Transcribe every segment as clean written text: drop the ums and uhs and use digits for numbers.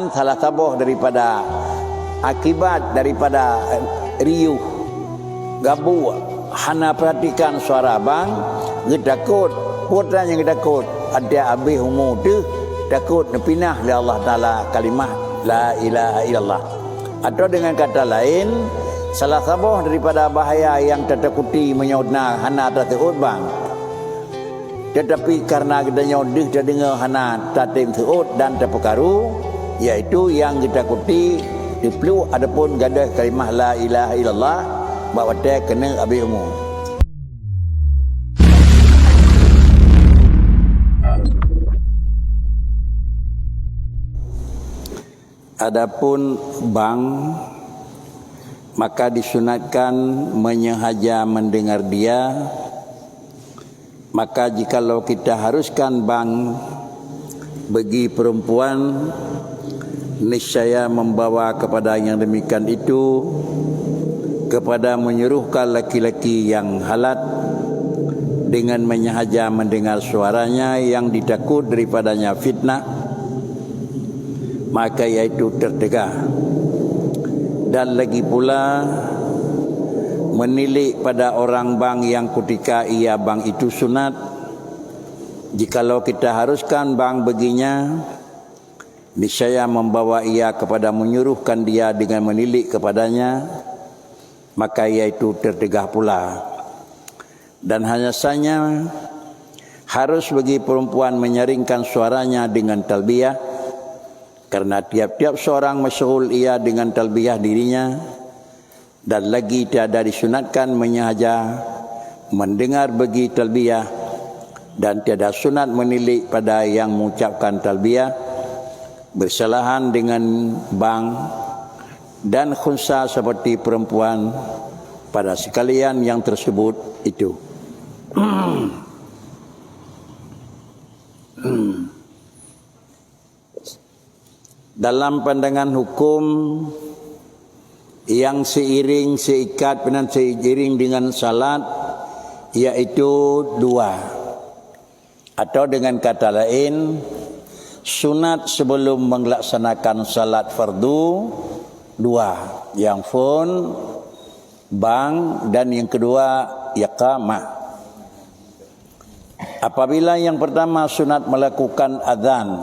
Salah tabuh daripada akibat daripada riuh gabu hana perhatikan suara bang takut putra yang takut ada habis umur tu takut nepinah oleh Allah Taala kalimah la ilaha illallah. Atau dengan kata lain, salah tabuh daripada bahaya yang tetakuti menyaudna hana tersebut bang, tetapi karena kita nyaudih kita dengar hana tatim tersebut dan terpekaru, iaitu yang kita kuti dipelu adapun gadah kalimah la ilaha illallah bahawa dia kena habis umur. Adapun bang, maka disunatkan menyengaja mendengar dia. Maka jikalau kita haruskan bang bagi perempuan, niscaya membawa kepada yang demikian itu kepada menyuruhkan laki-laki yang halat dengan menyengaja mendengar suaranya yang ditakut daripadanya fitnah, maka iaitu tertegah. Dan lagi pula menilik pada orang bang yang ketika ia bang itu sunat, jikalau kita haruskan bang baginya, niscaya membawa ia kepada menyuruhkan dia dengan menilik kepadanya, maka iaitu tertegah pula. Dan hanya saja harus bagi perempuan menyaringkan suaranya dengan talbiyah, karena tiap-tiap seorang masyhul ia dengan talbiyah dirinya. Dan lagi tiada disunatkan menyengaja mendengar bagi talbiyah, dan tiada sunat menilik pada yang mengucapkan talbiyah, bersalahan dengan bang dan khunsa seperti perempuan pada sekalian yang tersebut itu. Dalam pandangan hukum, yang seikat dan seiring dengan salat, iaitu dua. Atau dengan kata lain, sunat sebelum melaksanakan salat fardu dua. Yang pun bang, dan yang kedua iqamah. Apabila yang pertama sunat melakukan azan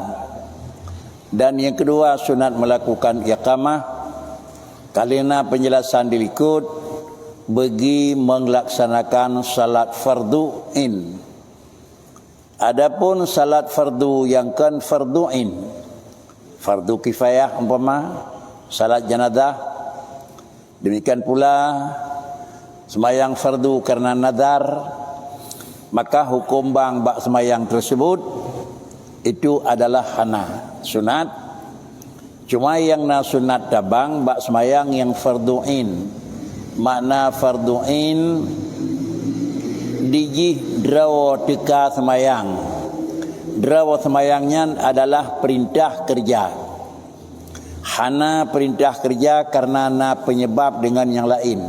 dan yang kedua sunat melakukan iqamah, kalina penjelasan dilikut bagi melaksanakan salat fardu'in. Adapun salat fardu yang kan fardu'in, fardu kifayah umpama salat jenazah, demikian pula sembahyang fardu karena nazar, maka hukum bang bak sembahyang tersebut itu adalah hana sunat. Cuma yang na sunat tabang bak sembahyang yang fardu'in. Makna fardu'in dijih draw teka sembahyang. Draw sembahyangnya adalah perintah kerja. Hana perintah kerja karena na penyebab dengan yang lain.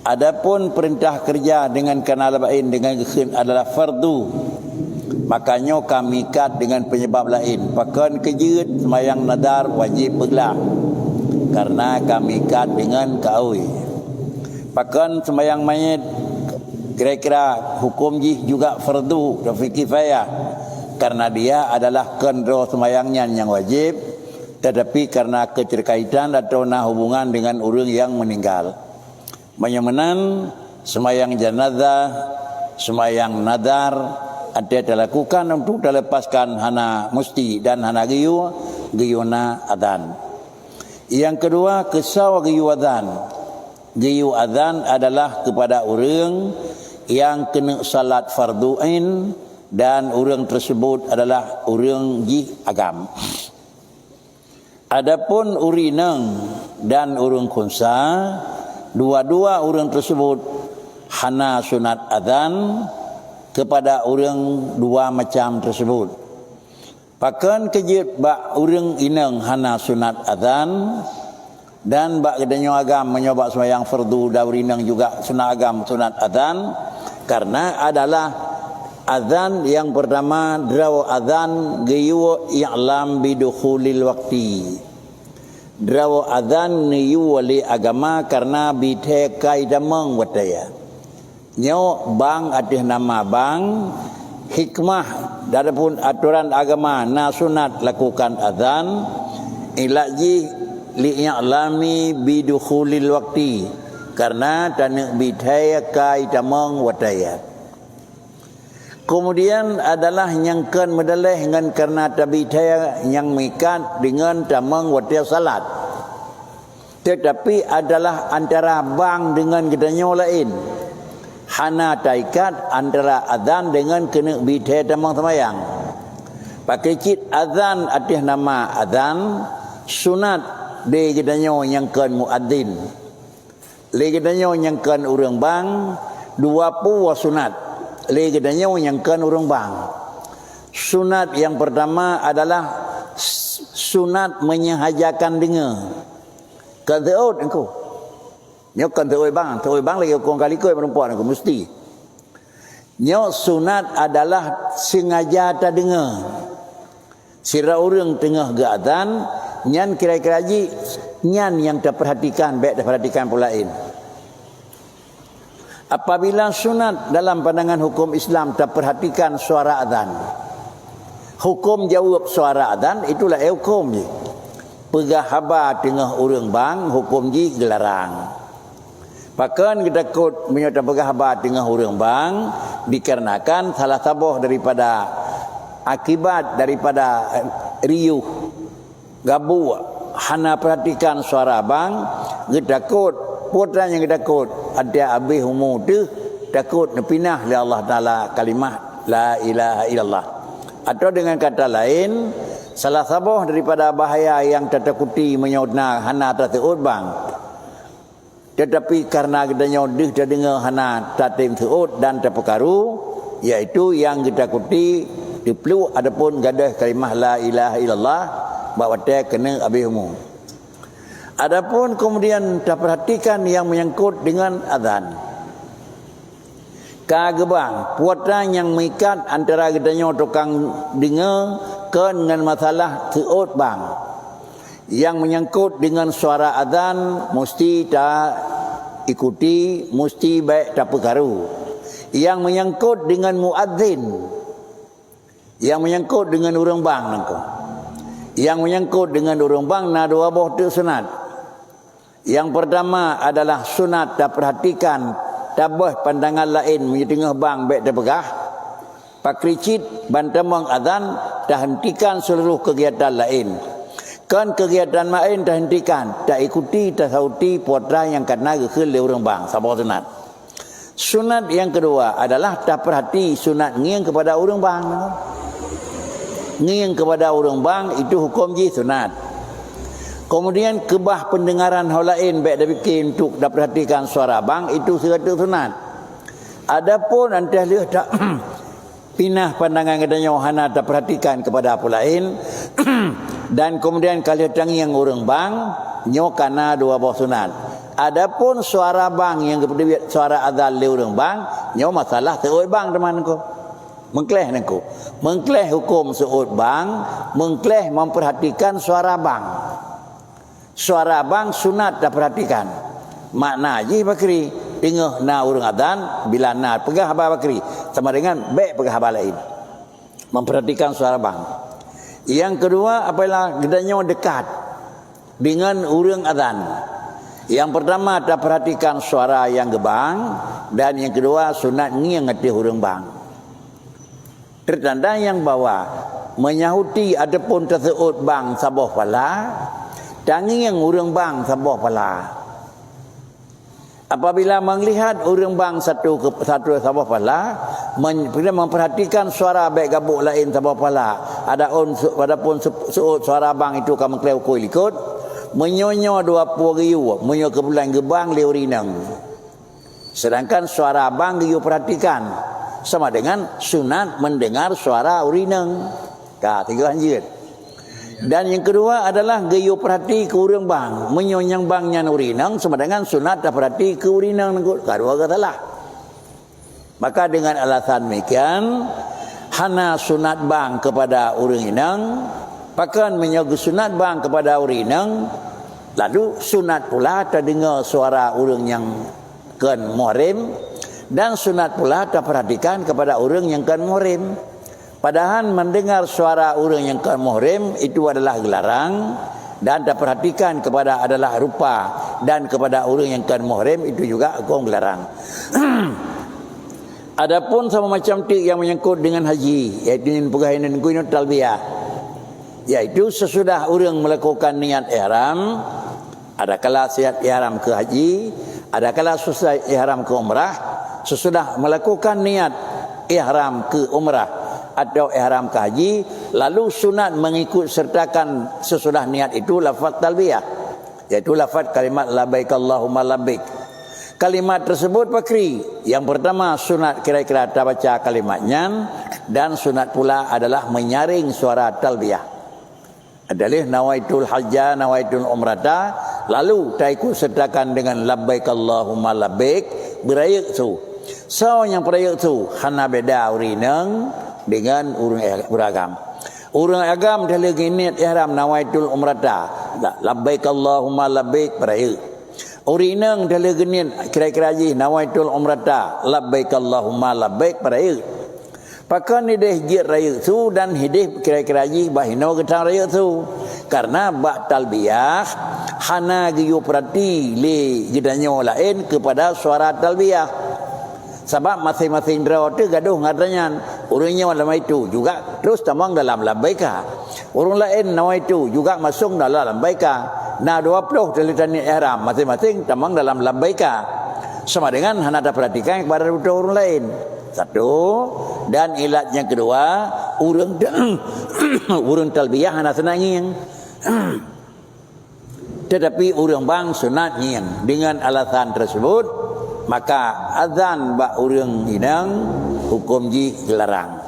Adapun perintah kerja dengan kanal lain dengan adalah fardu, makanya kami ikat dengan penyebab lain. Pakan kejut sembahyang nadar wajib bergelar, karena kami ikat dengan kaui. Pakan sembahyang mayit kira-kira hukum jih juga fardu dan kifayah, karena dia adalah kendro sembahyangnya yang wajib, tetapi karena keterkaitan atau hubungan dengan orang yang meninggal. Menyamanan sembahyang jenazah, sembahyang nadar ada dilakukan untuk dilepaskan hana musti dan hana giyuna adzan. Yang kedua, kesau giyu adzan. Giyu adzan adalah kepada orang yang kena salat fardu'in dan orang tersebut adalah orang jih agam. Adapun urineng dan orang khunsa, dua-dua orang tersebut hana sunat adzan kepada orang dua macam tersebut. Pakan kejut bak orang inang hana sunat adzan, dan bak kedanyo agam menyoba sembahyang fardu dan inang juga sunat agam sunat adzan, karena adalah Azan yang pertama draw azan gayu i'lam bidukhulil waqti. Draw azan niyu wali agama karena bite kai damang wataya. Nyo bang atih nama bang hikmah darapun aturan agama na sunat lakukan azan ilaji li'alami bidukhulil waqti karena tanak bidaya kai damang wataya. Kemudian adalah nyangkan medalih dengan karena tabidaya yang mikat dengan damang wataya salat. Tetapi adalah antara bang dengan gedanya lain. Hana taikat antara azan dengan kena bidaya damang semayang. Pakai cit azan atih nama azan sunat de gedanya yang kan muadzin. Le gedanya yang kan urang bang 20 sunat. Le gedanya yang kan urang bang. Sunat yang pertama adalah sunat menyahajakan dengar. Kadheut engkau. Nyo kan teroi bang lagi kong kali koi perempuan aku mesti. Nyo sunat adalah sengaja tak dengar. Sira orang tengah ke azan, nyan kira-kira ji nyan yang tak perhatikan, baik tak perhatikan pula lain. Apabila sunat dalam pandangan hukum Islam tak perhatikan suara azan. Hukum jawab suara azan itulah hukum je. Pegah haba tengah orang bang hukum ji gelarang. Pakan kita kut menyata pegah haba tengah orang bang dikarenakan salah satu daripada akibat daripada riuh gabu hana perhatikan suara bang kita kut putra yang kita takut ada habis umur tu takut nepinah oleh Allah Ta'ala kalimah la ilaha illallah. Atau dengan kata lain salah satu daripada bahaya yang tertakuti menyodna hana tersebut bang. Tetapi karena kita nyodih dan dengar hana tatim tersebut dan terpekaru iaitu yang kita takuti dipelu adapun gadah kalimah la ilaha illallah bahawa dia kena habis umur. Adapun kemudian tak perhatikan yang menyangkut dengan azan. Kagebang, puatan yang mengikat antara gedanya tukang dengar ke dengan masalah teut bang. Yang menyangkut dengan suara azan mesti tak ikuti, mesti baik tak perkaru. Yang menyangkut dengan muadzin. Yang menyangkut dengan orang bang nangko. Yang menyangkut dengan orang bang na dua boh tu sunat. Yang pertama adalah sunat tak perhatikan tabah pandangan lain menyetengah bang baik terpegah. Pakricit bantamang azan tak hentikan seluruh kegiatan lain. Kan kegiatan lain tak hentikan, tak ikuti, tak sauti putra yang kena gekil le orang bang. Sabar sunat. Sunat yang kedua adalah tak perhati sunat ngiang kepada orang bang. Ngiang kepada orang bang itu hukum ji sunat. Kemudian kebah pendengaran hal lain baik dah bikin untuk dah perhatikan suara bang itu serata sunat. Adapun antah lihat tak pinah pandangan katanya hana tak perhatikan kepada apa lain dan kemudian kali tangi yang orang bang nyo kana dua buah sunat. Adapun suara bang yang kepada suara azan le orang bang nyo masalah seoi bang temanku. Mengkleh nangku. Mengkleh hukum seoi bang, mengkleh memperhatikan suara bang. Suara bang sunat tak perhatikan. Makna je bakri tengah na urang azan bila na pegah haba bakri sama dengan baik pegah haba lain. Memperhatikan suara bang. Yang kedua apabila gedanya dekat dengan urang azan. Yang pertama tak perhatikan suara yang gebang dan yang kedua sunat ngiang hati urang bang. Tertanda yang bawah menyahuti adapun tersebut bang sabah pala tangi yang orang bang sabah pala. Apabila melihat orang bang satu sabah pala, memperhatikan suara baik gabuk lain sabah pala. Adapun suara bang itu kamu keleu koi likut, menyonyo 20 riu, menyo ke bulan gebang leurinang. Sedangkan suara bang giu perhatikan sama dengan sunat mendengar suara urinang. Tiga anjir. Dan yang kedua adalah gayo perhati ke urang bang, menyonyang bangnya urinang sama dengan sunat tak perhati ke urinang. Kedua katalah. Maka dengan alasan demikian, hana sunat bang kepada orang inang, pakan menyogu sunat bang kepada orang inang, lalu sunat pula terdengar suara orang yang kan muhrim, dan sunat pula terperhatikan kepada orang yang kan muhrim. Padahal mendengar suara orang yang kan muhrim itu adalah gelarang, dan terperhatikan kepada adalah rupa, dan kepada orang yang kan muhrim itu juga hukum gelarang. Adapun sama macam tik yang menyangkut dengan haji, iaitu perkahwinan kuinut talbiyah, iaitu sesudah orang melakukan niat ihram, ada kala siap ihram ke haji, ada kala selesai ihram ke umrah, sesudah melakukan niat ihram ke umrah atau ihram ke haji, lalu sunat mengikut sertakan sesudah niat itu lafaz talbiyah, iaitu lafaz kalimat labbaik Allahumma labbaik. Kalimat tersebut pakri. Yang pertama sunat kira-kira terbaca kalimatnya, dan sunat pula adalah menyaring suara talbiyah. Adalah nawaitul hajja, nawaitul umrata, lalu tak ikut sertakan dengan labbaik Allahumma labbaik, berayak tu. So yang berayak tu hana beda urinang dengan urang beragam. Urang agam dah lagi niat ihram nawaitul umrata, labbaik Allahumma labbaik, berayak. Urinang dah lagi niat kira-kira haji nawaitul umrata, labbaik Allahumma labbaik, berayak. Pakan hidih jir raya tu, dan hidih kira-kira haji bahino getang raya tu. Karena bak talbiyah hana giyu perhati li gedanyo lain kepada suara talbiyah. Sebab masing-masing draw tu gaduh ngadanya. Orangnya dalam itu juga terus tamang dalam labbaika. Orang lain nawaitu juga masuk dalam labbaika. Nah 20 dari tanah ihram masing-masing tamang dalam labbaika. Sama dengan hana ada perhatikan kepada orang lain. Satu, dan ilat yang kedua, urang talbiyah hana senang ngiang. Tetapi urang bang sunat ngiang. Dengan alasan tersebut, maka azan bak urang inang hukum ji gelarang.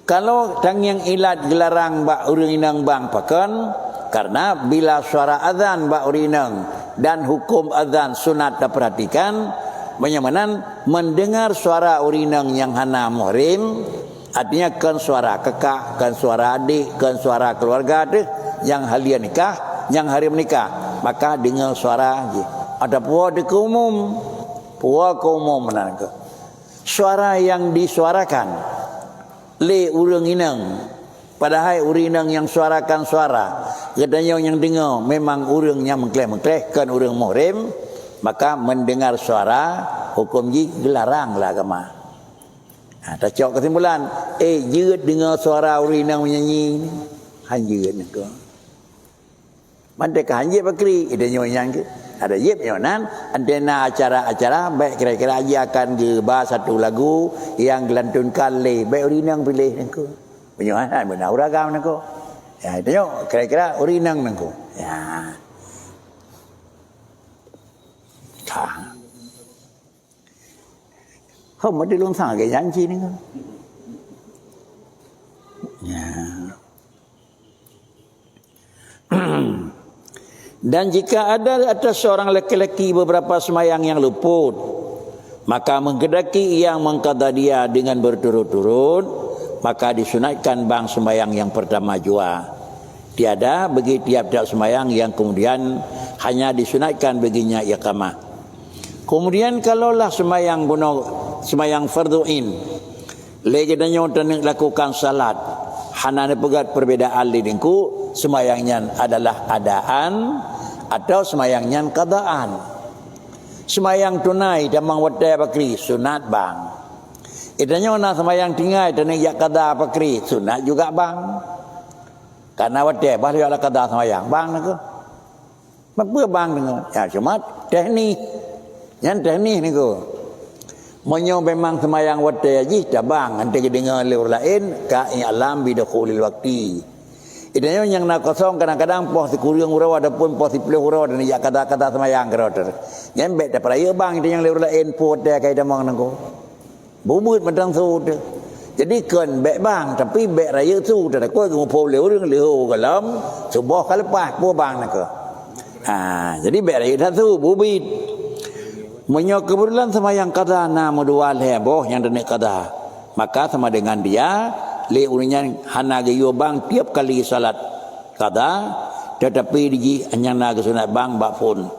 Kalau tang yang ilat gelarang bak urang inang bang pakan, karena bila suara azan bak urang inang dan hukum azan sunat terperhatikan, menyamanan mendengar suara urinang yang hana muhrim, artinya kan suara kakak, kan suara adik, kan suara keluarga tu yang halia nikah, yang hari menikah, maka dengar suara je. Ada puak di umum, puak ke umum mana ke? Suara yang disuarakan le urang inang, padahal urinang yang suarakan suara, katanya yang dengar memang urang yang mengkleh-mengkleh kan urang muhrim, maka mendengar suara hukum ji gelarang lah agama. Tak cok kesimpulan, jeut dengar suara urinang menyanyi, hanjeut nak ke. Mandai ke hanjeut bakri, ada nyonya ke. Ada jep nyonan, antena acara-acara baik kira-kira haji akan gebah satu lagu yang gelantunkan le, baik urinang pilih nak ke. Penyohan benar uragam nak ke. Ya, itu kira-kira urinang nak ke. Ya. Không ada luôn sang cái janji ni kan. Ya. Dan jika ada atas seorang lelaki beberapa semayang yang luput, maka mengkedaki yang mengqada dia dengan berturut-turut, maka disunatkan bang semayang yang pertama jua. Tiada bagi tiap-tiap semayang yang kemudian hanya disunatkan baginya iqamah. Kemudian kalaulah semayang fardu'in, lagi danyo tenek lakukan salat, hana pegat perbedaan lidingku, semayangnya adalah adaan atau semayangnya qadaan. Semayang tunai damang wadai bakri sunat bang. Idanyo na semayang tinggai tenek yak qada bakri sunat juga bang. Karena wadai bahli ala qada semayang bang nak. Apa bang dengar? Ya cuma teknik. Yang teknik ni ko. Monyo memang semayang wadai haji tabang nanti dengar lewat lain ka alam bidakhulil waqti. Idanya yang nak kosong kadang-kadang pos kurang urau adapun pos 10 urau dan ya kata-kata semayang keroter. Yang bet dah peraya bang itu yang lewat lain pot dia kai damang nangko. Bubut madang su tu. Jadi kan bet bang tapi bet raya su tak ko ngupo lewat leu kalam subuh kalepas po bang nangko. Jadi bet raya tu bubit. Menyo kebetulan semayang qada nama dua leboh yang denek qada. Maka sama dengan dia le uninya hana gayo bang tiap kali salat qada tetapi diji anyang naga sunat bang bak pun.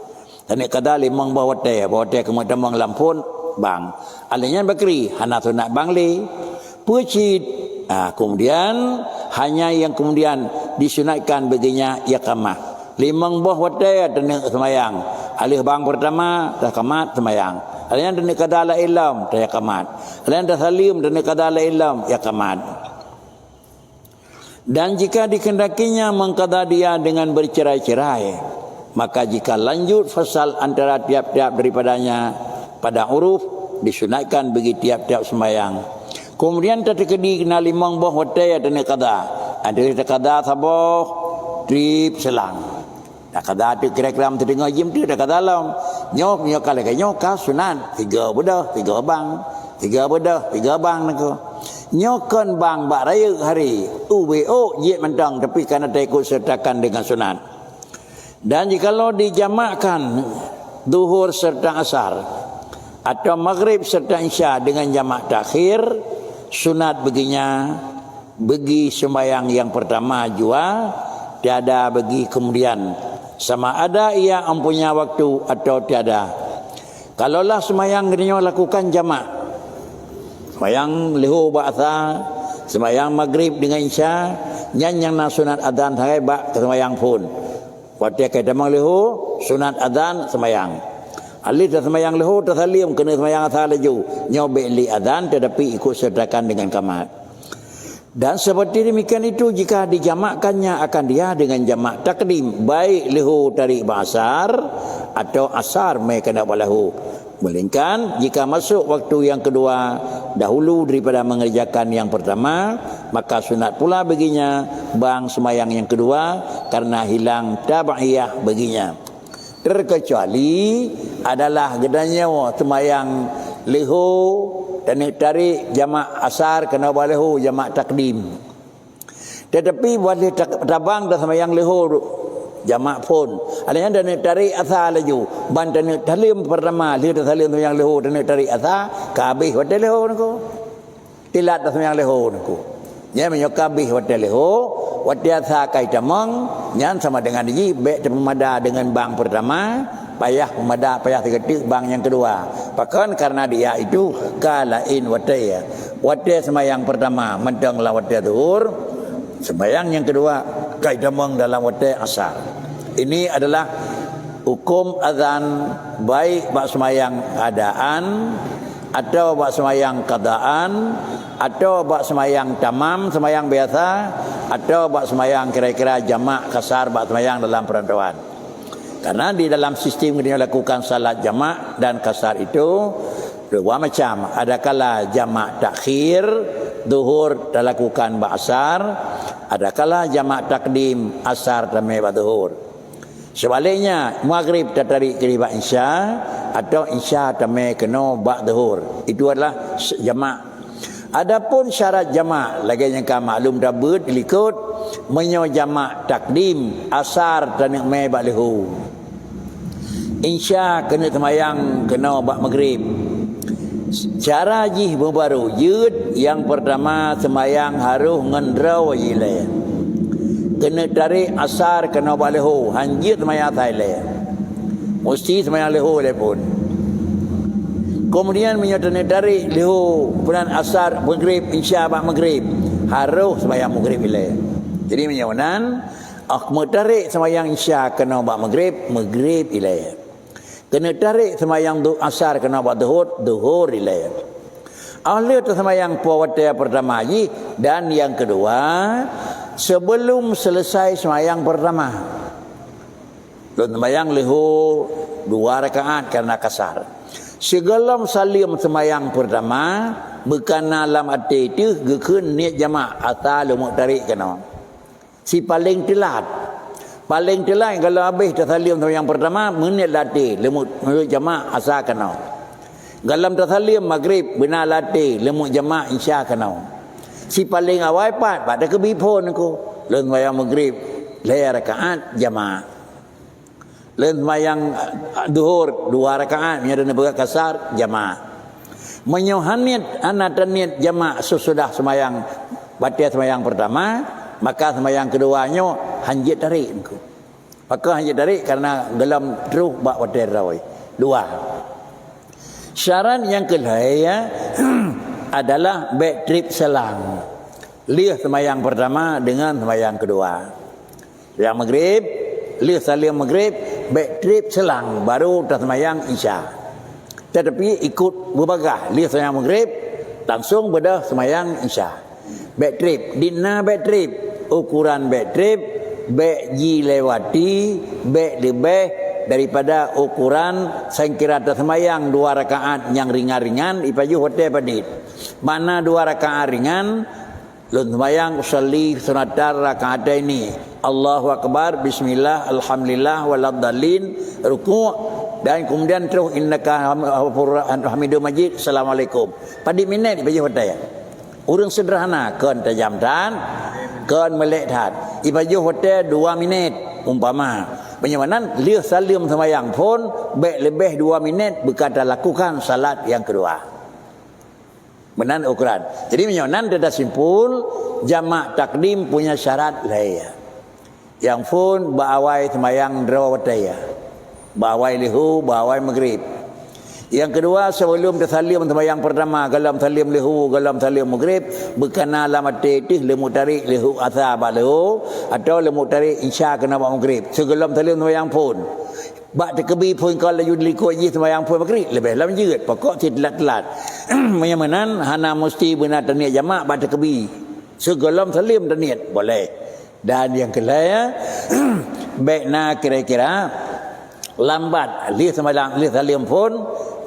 Denek qada limang bawa te kemudian lampun bang. Alanya bakri hana sunat bang le. Pucit. Kemudian hanya yang kemudian disunatkan baginya iqamah. Limang buah watai dan semayang. Alih bang pertama dah kamat semayang. Alih dan kadala ilam dah kamat. Alih dah salim dan kadala ilam ya kamat. Dan jika dikendakinya mengqada dia dengan bercerai-cerai, maka jika lanjut fasal antara tiap-tiap daripadanya pada huruf disunatkan bagi tiap-tiap semayang. Kemudian terkedi kena limang buah watai dan qada. Ada qada saboh trip selang. Dah kata tu kira-kira terdengar jim tu dah kata dalam nyok kalau ke nyok sunat 3 bedah 3 bang 3 bedah 3 bang nako nyokon bang bak raya hari ubo je mentang tapi kerana tak ikut sertakan dengan sunat. Dan jikalau dijamakkan zuhur serta asar atau maghrib serta isya dengan jamak takhir, sunat baginya bagi sembahyang yang pertama jua tiada bagi kemudian, sama ada ia mempunyai waktu atau tiada. Kalaulah semayang dia lakukan jamak, semayang lehu ba'atha, semayang maghrib dengan isya, yang sunat adzan sampai bak semayang pun. Waktu kita mang lehu sunat adzan semayang. Alih dah semayang lehu tersalim kena semayang asal laju. Nyobek li adzan tetapi ikut sertakan dengan kamat. Dan seperti demikian itu jika dijamakkannya akan dia dengan jamak takdim, baik lehu tarik basar atau asar mereka nak balahu. Melainkan jika masuk waktu yang kedua dahulu daripada mengerjakan yang pertama, maka sunat pula baginya bang semayang yang kedua karena hilang tabaiyah baginya. Terkecuali adalah gedanya semayang lehu dan tarik jamak asar kena balehu jamak takdim. Tetapi boleh tabang dah semayang lehu jamak pun. Alanya dan tarik asar laju. Ban dan talim pertama, lihat talim semayang lehu dan tarik asar, kabih hotel lehu nako. Tilat dah semayang lehu nako. Nya menyo kabih hotel lehu, hotel asar kai tamang, nyan sama dengan ji bek pemada dengan bang pertama. Payah pemada payah seketik bang yang kedua. Bahkan karena dia itu kalain watai. Watai semayang pertama mentanglah watai zuhur. Semayang yang kedua kaidamang dalam watai asar. Ini adalah hukum azan baik bak semayang adaan atau bak semayang qadaan atau bak semayang tamam semayang biasa atau bak semayang kira-kira jamak kasar bak semayang dalam perantauan. Karena di dalam sistem kita lakukan salat jamak dan kasar itu dua macam. Adakala jamak takhir zuhur dilakukan ba'asar, adakala jamak takdim asar tamai zuhur. Sebaliknya maghrib tarik ke ba isya atau isya tamai kena ba zuhur. Itu adalah jamak. Adapun syarat jamak lagi yang ka maklum dah ikut menyo jamak takdim asar dan mai ba lehu. Insya kena semayang kena bak maghrib. Cara jih baru yud yang pertama semayang harus ngendraw ile. Kena tarik asar kena bak lehu hanjit semayang Thailand. Mesti semayang lehu le pun. Kemudian menyatakan tarik lehu bulan asar maghrib insya bak maghrib harus semayang maghrib ile. Jadi menyawanan tarik semayang isya kena bak maghrib ile. Kena tarik semayang asar kena buat zuhur ilai. Ahli tu semayang puawataya pertama lagi dan yang kedua sebelum selesai semayang pertama. Lalu semayang lehu 2 rakaat karena kasar. Segala salim semayang pertama bukan dalam hati itu gekun niat jamak asal lumuk tarik kena. Si paling telat. Paling telat kalau habis tasalim yang pertama menit latih lemut jamak asar kena. Galam tasalim maghrib benar latih lemut jamak isya kena. Si paling awal pada kebipon aku lalu yang maghrib laya rakaat jamak. Lain semayang duhur 2 rakaat nya dan berat kasar jamaah. Menyohanit anak niat jamaah sesudah semayang batia semayang pertama, maka semayang keduanya hanjit tarik engko. Maka hanjit tarik karena gelam terus bak batia rawai. 2. Syarat yang kedua adalah back trip selang. Lihat semayang pertama dengan semayang kedua. Yang maghrib, lihat salim maghrib, back trip selang baru dah semayang isya. Tetapi ikut berbagah, lihat semayang maghrib langsung pada semayang isya. Back trip, dina back trip, ukuran back trip, back ji lewati, back lebih daripada ukuran sengkira semayang 2 rakaat yang ringan-ringan ipaju hotel padit. Mana 2 rakaat ringan lun semayang usalli sunatar rakaat ini. Allahu akbar, bismillah, alhamdulillah waladhdallin, ruku' dan kemudian terus innaka hamidum majid, assalamualaikum. Pada minit ipaju hotel. Urang sederhana kan tajam tan, kan melek tan. Ipaju hotel 2 minit umpama. Penyamanan lihat salim semayang pun baik lebih 2 minit berkata lakukan salat yang kedua. Benar ukuran. Jadi penyamanan tidak simpul jamak takdim punya syarat lain. Yang pun ba'awai semayang drawataya. Ba'awai lihu, ba'awai maghrib. Yang kedua sebelum tersalim semayang pertama galam salim lihu, galam salim maghrib berkena alamat tetih lemuk tarik lihu asar bak lihu atau lemuk tarik isya kena bak maghrib. Segalam salim semayang pun bak terkebi pun kalau judli koji semayang pun maghrib lebih lam jerit pokok si telat-telat. Menyamanan hana mesti benar taniat jamak bak terkebi. Segalam salim taniat boleh. Dan yang kelaya baikna kira-kira lambat lihat salim pun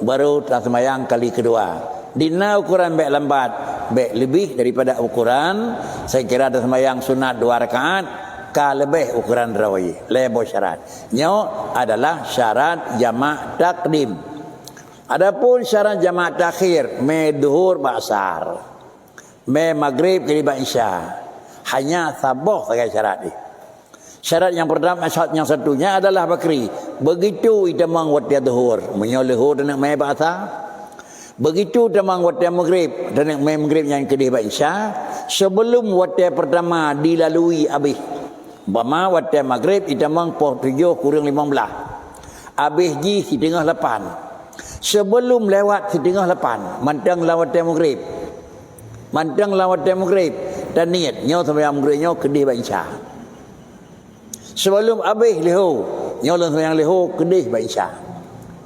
baru tak semayang kali kedua. Dina ukuran baik lambat, baik lebih daripada ukuran saya kira ada semayang sunat 2 rakaat, ka lebih ukuran rawai. Lebo syarat. Nyo adalah syarat jamak takdim. Adapun syarat jamak takhir, me duhur ba'asar, me maghrib kali isya. Hanya sabah saja syarat ni. Syarat yang pertama, syarat yang satunya adalah bakri. Begitu itamang waktu zuhur, menyolehur dan mai bahasa. Begitu itamang waktu maghrib dan mai maghrib yang kedua isya, sebelum waktu pertama dilalui habis. Bama waktu maghrib itamang pukul 7 kurang 15. Habis ji setengah 8. Sebelum lewat setengah 8, mantang lawat maghrib. Mantang lawat maghrib dan niat nyo sampai maghribnya kedua isya. Sebelum habis lihu, nyolong semayang lihu kedih ba isya.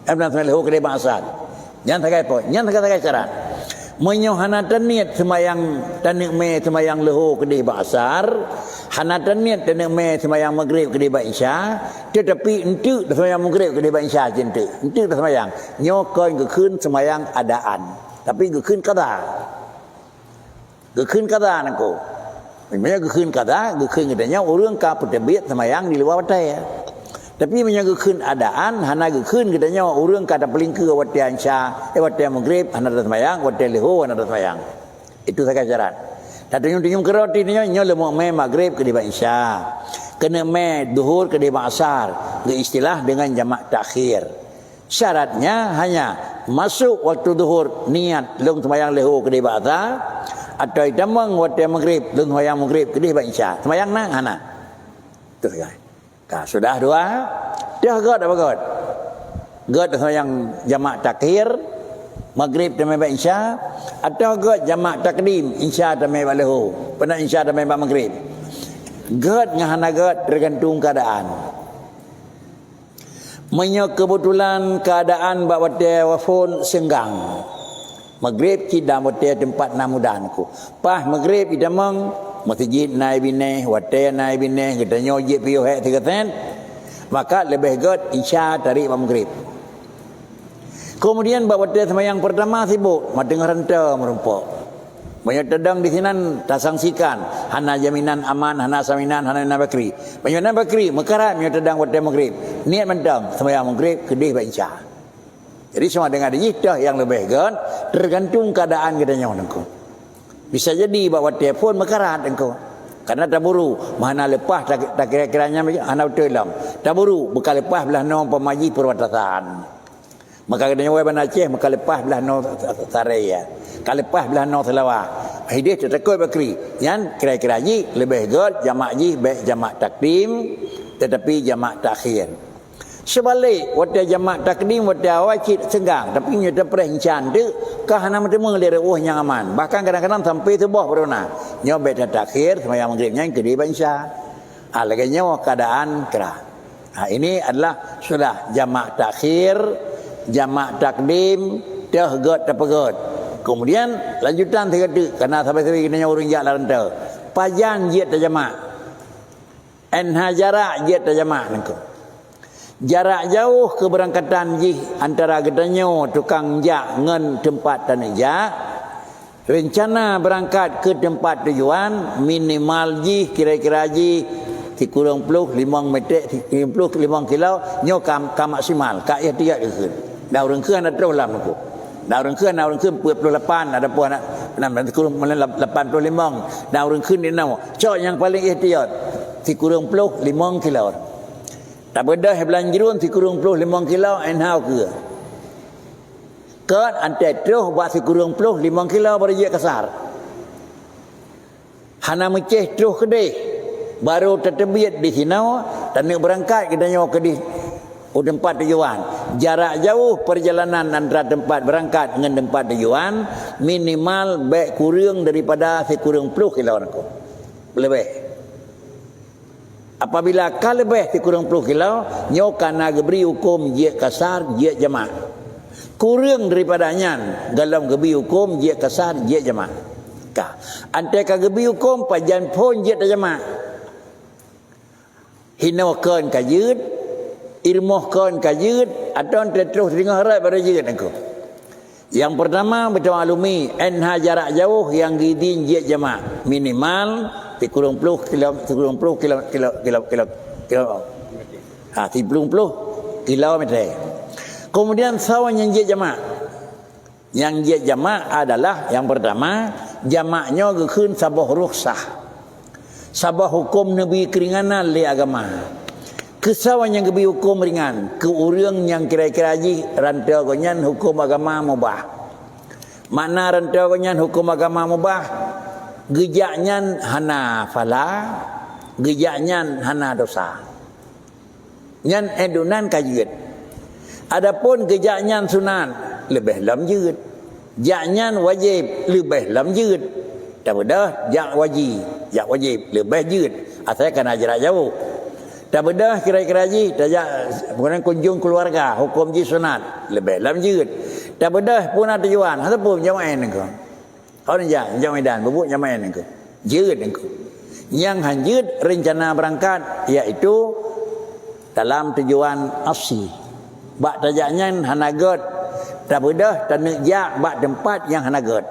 Abang semayang lihu kedih ba asar. Jangan takai apa? Jangan takai syarat. Menyohana niat semayang tanik me semayang lihu kedih ba asar, hana niat tanik me semayang maghrib kedih ba isya, tetapi entu semayang maghrib kedih ba isya jentu. Entu semayang. Nyokan ke khun semayang adaan. Tapi ke khun kada. Ke khun kada nako. Memang gekun kata, gekun katanya orang kaput terbit semayang di luar batai. Tapi memang gekun adaan, hana gekun katanya orang kata pelingke watian isya, watian maghrib, hana semayang, watian lihu, hana semayang. Itu saja syarat. Dan tunyum keroti ni nyo lemuk me maghrib ke di isya, kena me duhur ke di asar, istilah dengan jamak takhir. Syaratnya hanya masuk waktu duhur niat lum semayang lihu ke di asar. Atau itamang waktu maghrib lun hoyang maghrib kedih ba isya semayang nang hana tu guys. Sudah 2 dah god apa god hoyang jamak takhir maghrib dan ba isya atau god jamak takdim isya dan ba lahu pernah isya dan ba maghrib god ngahana god tergantung keadaan. Menyo kebetulan keadaan ba waktu wafon senggang maghrib kita motel tempat namudan ku. Pas maghrib kita mang masjid naik bineh, hotel naik bineh, kita nyojek piyo hek 3 sen. Maka lebih god isya tarik maghrib. Kemudian bawa hotel semayang pertama sibuk, mateng renta merumpok. Banyak tedang di sini tasangsikan, hana jaminan aman, hana saminan, hana nabakri. Banyak nabakri, mekarat banyak tedang hotel maghrib. Niat mentang semayang maghrib kedih ba isya. Jadi semua dengan dah yang lebih kan tergantung keadaan kita nyawa engkau. Bisa jadi bawa telefon mekarat engkau. Karena tak buru mana lepas tak kira-kiranya ana betul lam. Tak buru bekal lepas belah no pemaji perwatasan. Maka katanya wei ban Aceh maka lepas belah no Saraya. Kalau lepas belah no Selawah. Hidih tertekoi bakri. Yang kira-kira ji lebih god jamak ji baik jamak takdim tetapi jamak takhir. Sebalik wata jamak takdim wata wajib senggang tapi nya terpereh cantik kahana metemu lere yang aman. Bahkan kadang-kadang sampai subuh berona. Nya baik takhir sembahyang maghribnya kedua bangsa. Lagi keadaan kerah. Ini adalah sudah jamak takhir, jamak takdim, tergot terpegot. Kemudian lanjutan tiga karena sampai-sampai kena orang jak laranta. Pajang jiat terjemah. Enha jarak jiat terjemah nengko. Jarak jauh keberangkatan jih antara gedanyo tukang jak ngen tempat tanah jak. Rencana berangkat ke tempat tujuan minimal jih kira-kira jih 35 meter 55 kilo nyo kam maksimal ka ya tiap keun. Dah orang keun ada terus lam aku. Dah orang keun 48 ada puan nak kurang 85. Dah orang keun ni nau. Cok yang paling ihtiyat 35 kilo. Tak bedah belanjirun 35 kilo enhau ke. Kat antai terus buat 35 kilo berjaya kasar. Hana meceh terus kedih. Baru tertebiat di sini dan nak berangkat kita nyawa ke di tempat tujuan. Jarak jauh perjalanan antara tempat berangkat dengan tempat tujuan minimal baik kurang daripada 10 kilo aku. Lebih. Apabila kal lebih 10 kilo, nyo kana geberi hukum je kasar je jemaah. Kurang daripadanya dalam geberi hukum je kasar je jemaah. Ka. Ante ka geberi hukum pajan pun je jemaah. Hinokan ka yud, irmohkan ka yud atau terus tengah harat pada yud aku. Yang pertama betul maklumi enha jarak jauh yang gidin je jemaah minimal 30 kilometer. Kemudian sawan yang je jemaah. Yang je jemaah adalah yang pertama jamaahnya gekeun sabah rukhsah. Sabah hukum nabi keringanan li agama. Kesawan yang gebi hukum ringan, ke urang yang kira-kira ji rantau gonyan hukum agama mubah. Makna rantau gonyan hukum agama mubah gejaknya hana fala, gejaknya hana dosa. Nyan edunan kajut. Adapun gejaknya sunan lebih lam jut. Jaknya wajib lebih lam jut. Tak bedah jak wajib lebih jut. Asalkan jarak jauh. Tak bedah kira-kira ji tajak bukan kunjung keluarga hukum ji sunat lebih lam jut. Tak bedah pun ada tujuan ataupun jamaah engkau. Kau ni jangan medan bubuk jamaah engkau. Jut engkau. Yang hanjut rencana berangkat iaitu dalam tujuan asli. Bak tajaknya hanagot. Tak bedah tanuk jak bak tempat yang hanagot.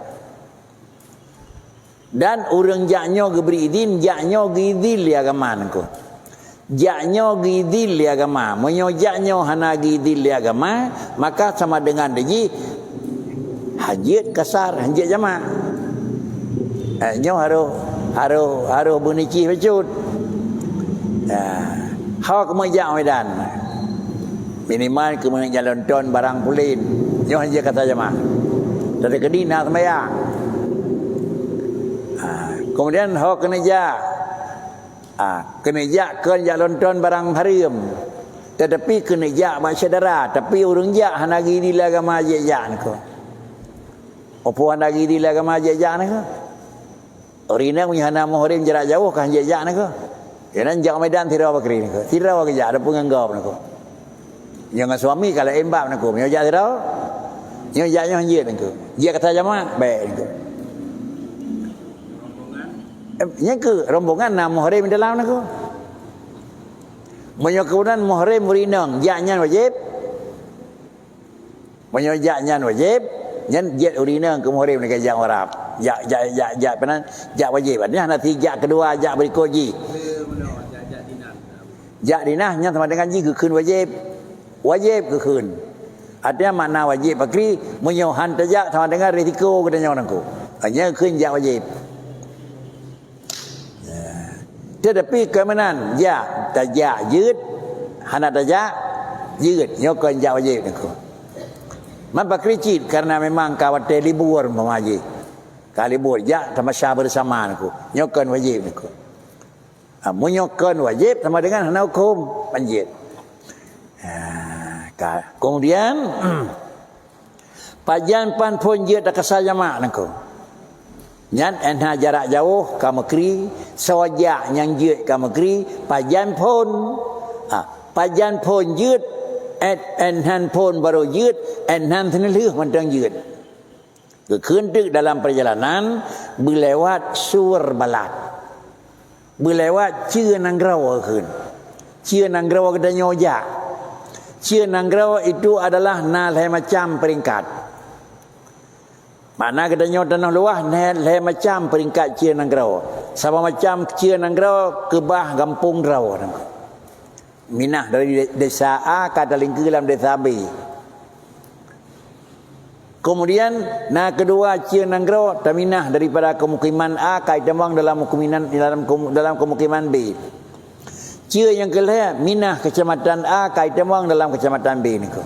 Dan orang jaknya geberi izin, jaknya gizil li agama engkau. Jaknya gizil li agama. Menyo jaknya hana gizil li agama, maka sama dengan deji hajit kasar, hajit jamaah. Nyo haru bunici becut. Hak kemajak medan. Minimal kemudian jalan ton barang pulin. Nyo hajit kata jamaah. Dari kedina sembahyang. Kemudian hak kena jak. Kena jak ke jalan ton barang haram. Tetapi kena jak mak saudara, tapi urang jak hana gidi agama je jak nako. Opo hana gidi agama je jak nako? Orina punya hana muhrim jarak jauh kan je jak nako. Yanan jak medan tirau bakri nako. Tirau ke jak ada penganggap nako. Jangan suami kalau embab nako, nyo jak tirau. Nyo jaknya hanjit nako. Dia kata jamaah baik nako. Yang ke rombongan nak muhrim dalam aku. Menyukuran muhrim murinang jaknya wajib. Jaknya wajib. Nyan jet urinang ke muhrim dekat jak Arab. Jak penan jak wajib. Artinya nanti jak kedua jak berikut ji. Jak dinah nya sama dengan ji kekeun wajib. Wajib kekeun. Artinya makna wajib bakri menyohan tajak sama dengan risiko katanya orang ku. Hanya kekeun jak wajib. Tetapi kemenan ya tajakยืด hana tajakยืด nyokan jak wajib niku. Mapa kericit karena memang kawate libur mamaji. Kali libur jak tamasya bersama niku. Nyokan wajib niku. Menyokan wajib sama dengan hana hukum panjit. Kemudian pajan pan pun je tak kesajama niku. Nyan enha jarak jauh ka Mekri, sawajak yang je ka Mekri, pajan punยืด enhan pun baru ยืด enhan tenelih mentang ยืด Kekentuk dalam perjalanan berlewat sur balat. Berlewat cia nanggrawa keun. Cia nanggrawa kita nyojak. Cia nanggrawa itu adalah nalai macam peringkat. Mana kita nyo tanah luah nalai macam peringkat cia nanggrawa. Sama macam cia nanggrawa ke bah kampung rawa. Minah dari desa A kata lingkir dalam desa B. Kemudian kedua cia nanggrawa taminah daripada kemukiman A kai demang dalam kemukiman B. Cia yang kelih minah kecamatan A kai demang dalam kecamatan B niku.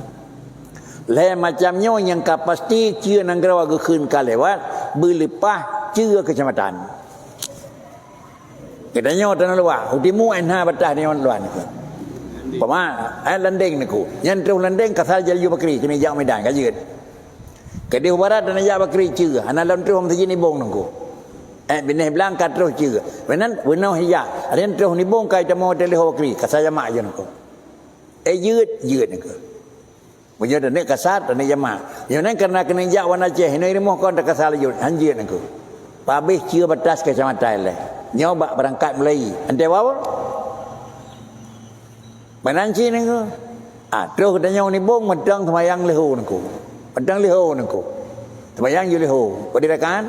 Lain macamnya yang kapasti cia nanggrawa gekeun ka lewat berlepah cia kecamatan. Katanya tanah luar, utimu enha batah ni orang luar niku. Pama landeng niku. Yang terus landeng kasal Jalju Bakri kena jak medan ka jeut. Kedih barat dan ajak bakri cia. Anak dalam terus mesti ni bong nunggu. Benih belang kat terus cia. Benan wenau hiya. Ada terus ni bong kai temu hotel bakri. Kasar jamak je nunggu.ยืดnunggu. Punya dan ni kasar dan ni jamak. Yang ni karena kena jak warna Aceh. Ini rumah kau tak kasarยืดnunggu. Pabih cia batas kecamatan leh. Nyoba berangkat mulai. Ante wawa? Benanci nunggu. Terus katanya ni bong medang semayang lehu nunggu. Padang liho nengko. Sembahyang je liho. Pada rakaat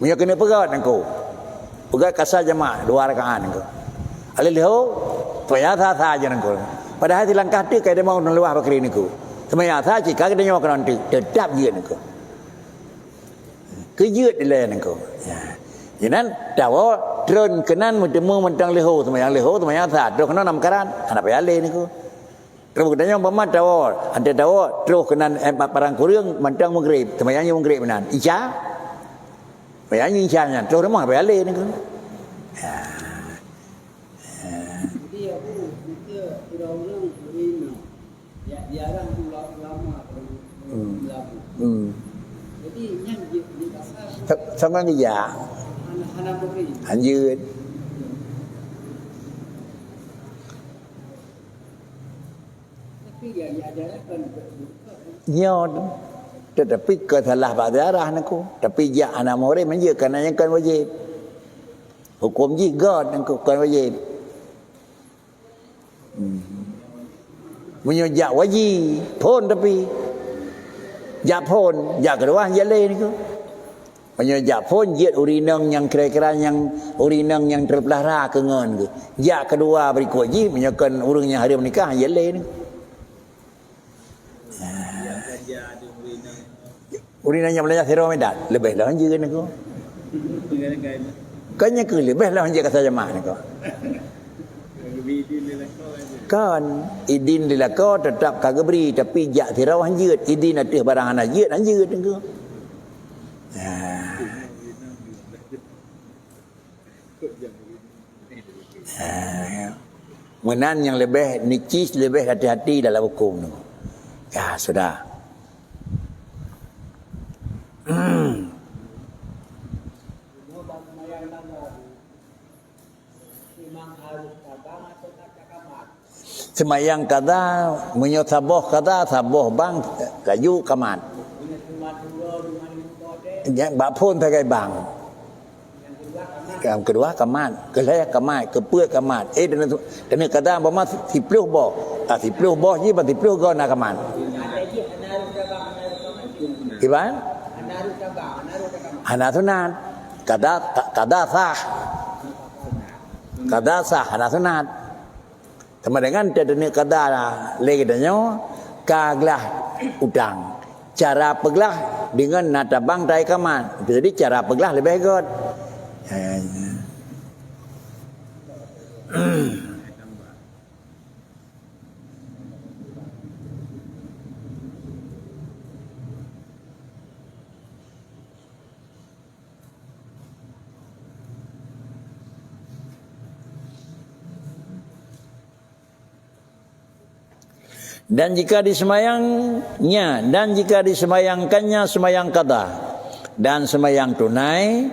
punya kena pegat nengko. Pegat kasar jemaah 2 rakaat nengko. Ale liho sembahyang sah je nengko. Padahal di langkah tu kai dia mau nang luah bakri nengko. Sembahyang sah je kagak dia nyawa kan tu. Tetap je nengko. Kejut dia nengko. Ya. Jangan dawa drone kenan mutemu mentang liho sembahyang sah. Terus kena nam karan. Anak payah le nengko. Terus katanya umpama dawa, ada dawa terus kena parang kurang mentang maghrib, sembahyangnya maghrib benan. Isya. Sembahyangnya isyanya. Terus rumah apa ale ni kan. Jadi aku kita orang ini jarang ulama berlaku. Jadi yang di pasar sama ni ya. anak-anak maghrib. Anjir. Nyod tetapi kesalah pada arah naku tapi jak anak murid menje kerana yang kan wajib hukum jigat naku kan wajib menyojak wajib pun tapi jak pun jak kedua jale naku menyojak pun jet urinang yang kira-kira yang urinang yang terpelihara kengan ke jak kedua berikut wajib menyokan urangnya hari menikah jale naku. Urinanya belanja Sero Medan lebih lah anjir kan aku. Kannya ke lebih lah anjir kata jemaah ni kau. Kan idin lila kau tetap kagak beri tapi jak Sero anjir idin ada barang anak anjir ni kau. Menan yang lebih nicis lebih hati-hati dalam hukum ni. Ya sudah. Semayang kada menyot saboh kada saboh bang kayu kamat. Yang bapun pakai bang. Yang kedua kamat, keleh kamat, keput kamat. Dan kada bama 10 boh. 10 boh je 10 go nak kamat. Iban? Hanatunat. Kada sah hanatunat. Sama dengan tadane kada lagi danyo kaglah udang. Cara peglah dengan natabang tai kaman. Jadi cara peglah lebih good. Dan jika disemayangnya dan jika disemayangkannya semayang qada dan semayang tunai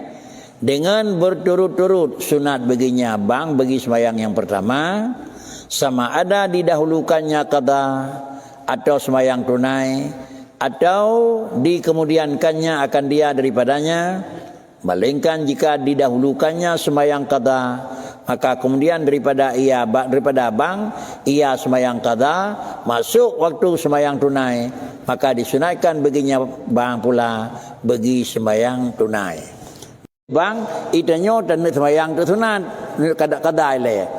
dengan berturut-turut sunat baginya bang bagi semayang yang pertama, sama ada didahulukannya qada atau semayang tunai atau dikemudiankannya akan dia daripadanya, malingkan jika didahulukannya semayang qada maka kemudian daripada bang ia semayang qada masuk waktu semayang tunai, maka disunatkan baginya bang pula bagi semayang tunai. Bang itanyo dan semayang tu sunat qada ile.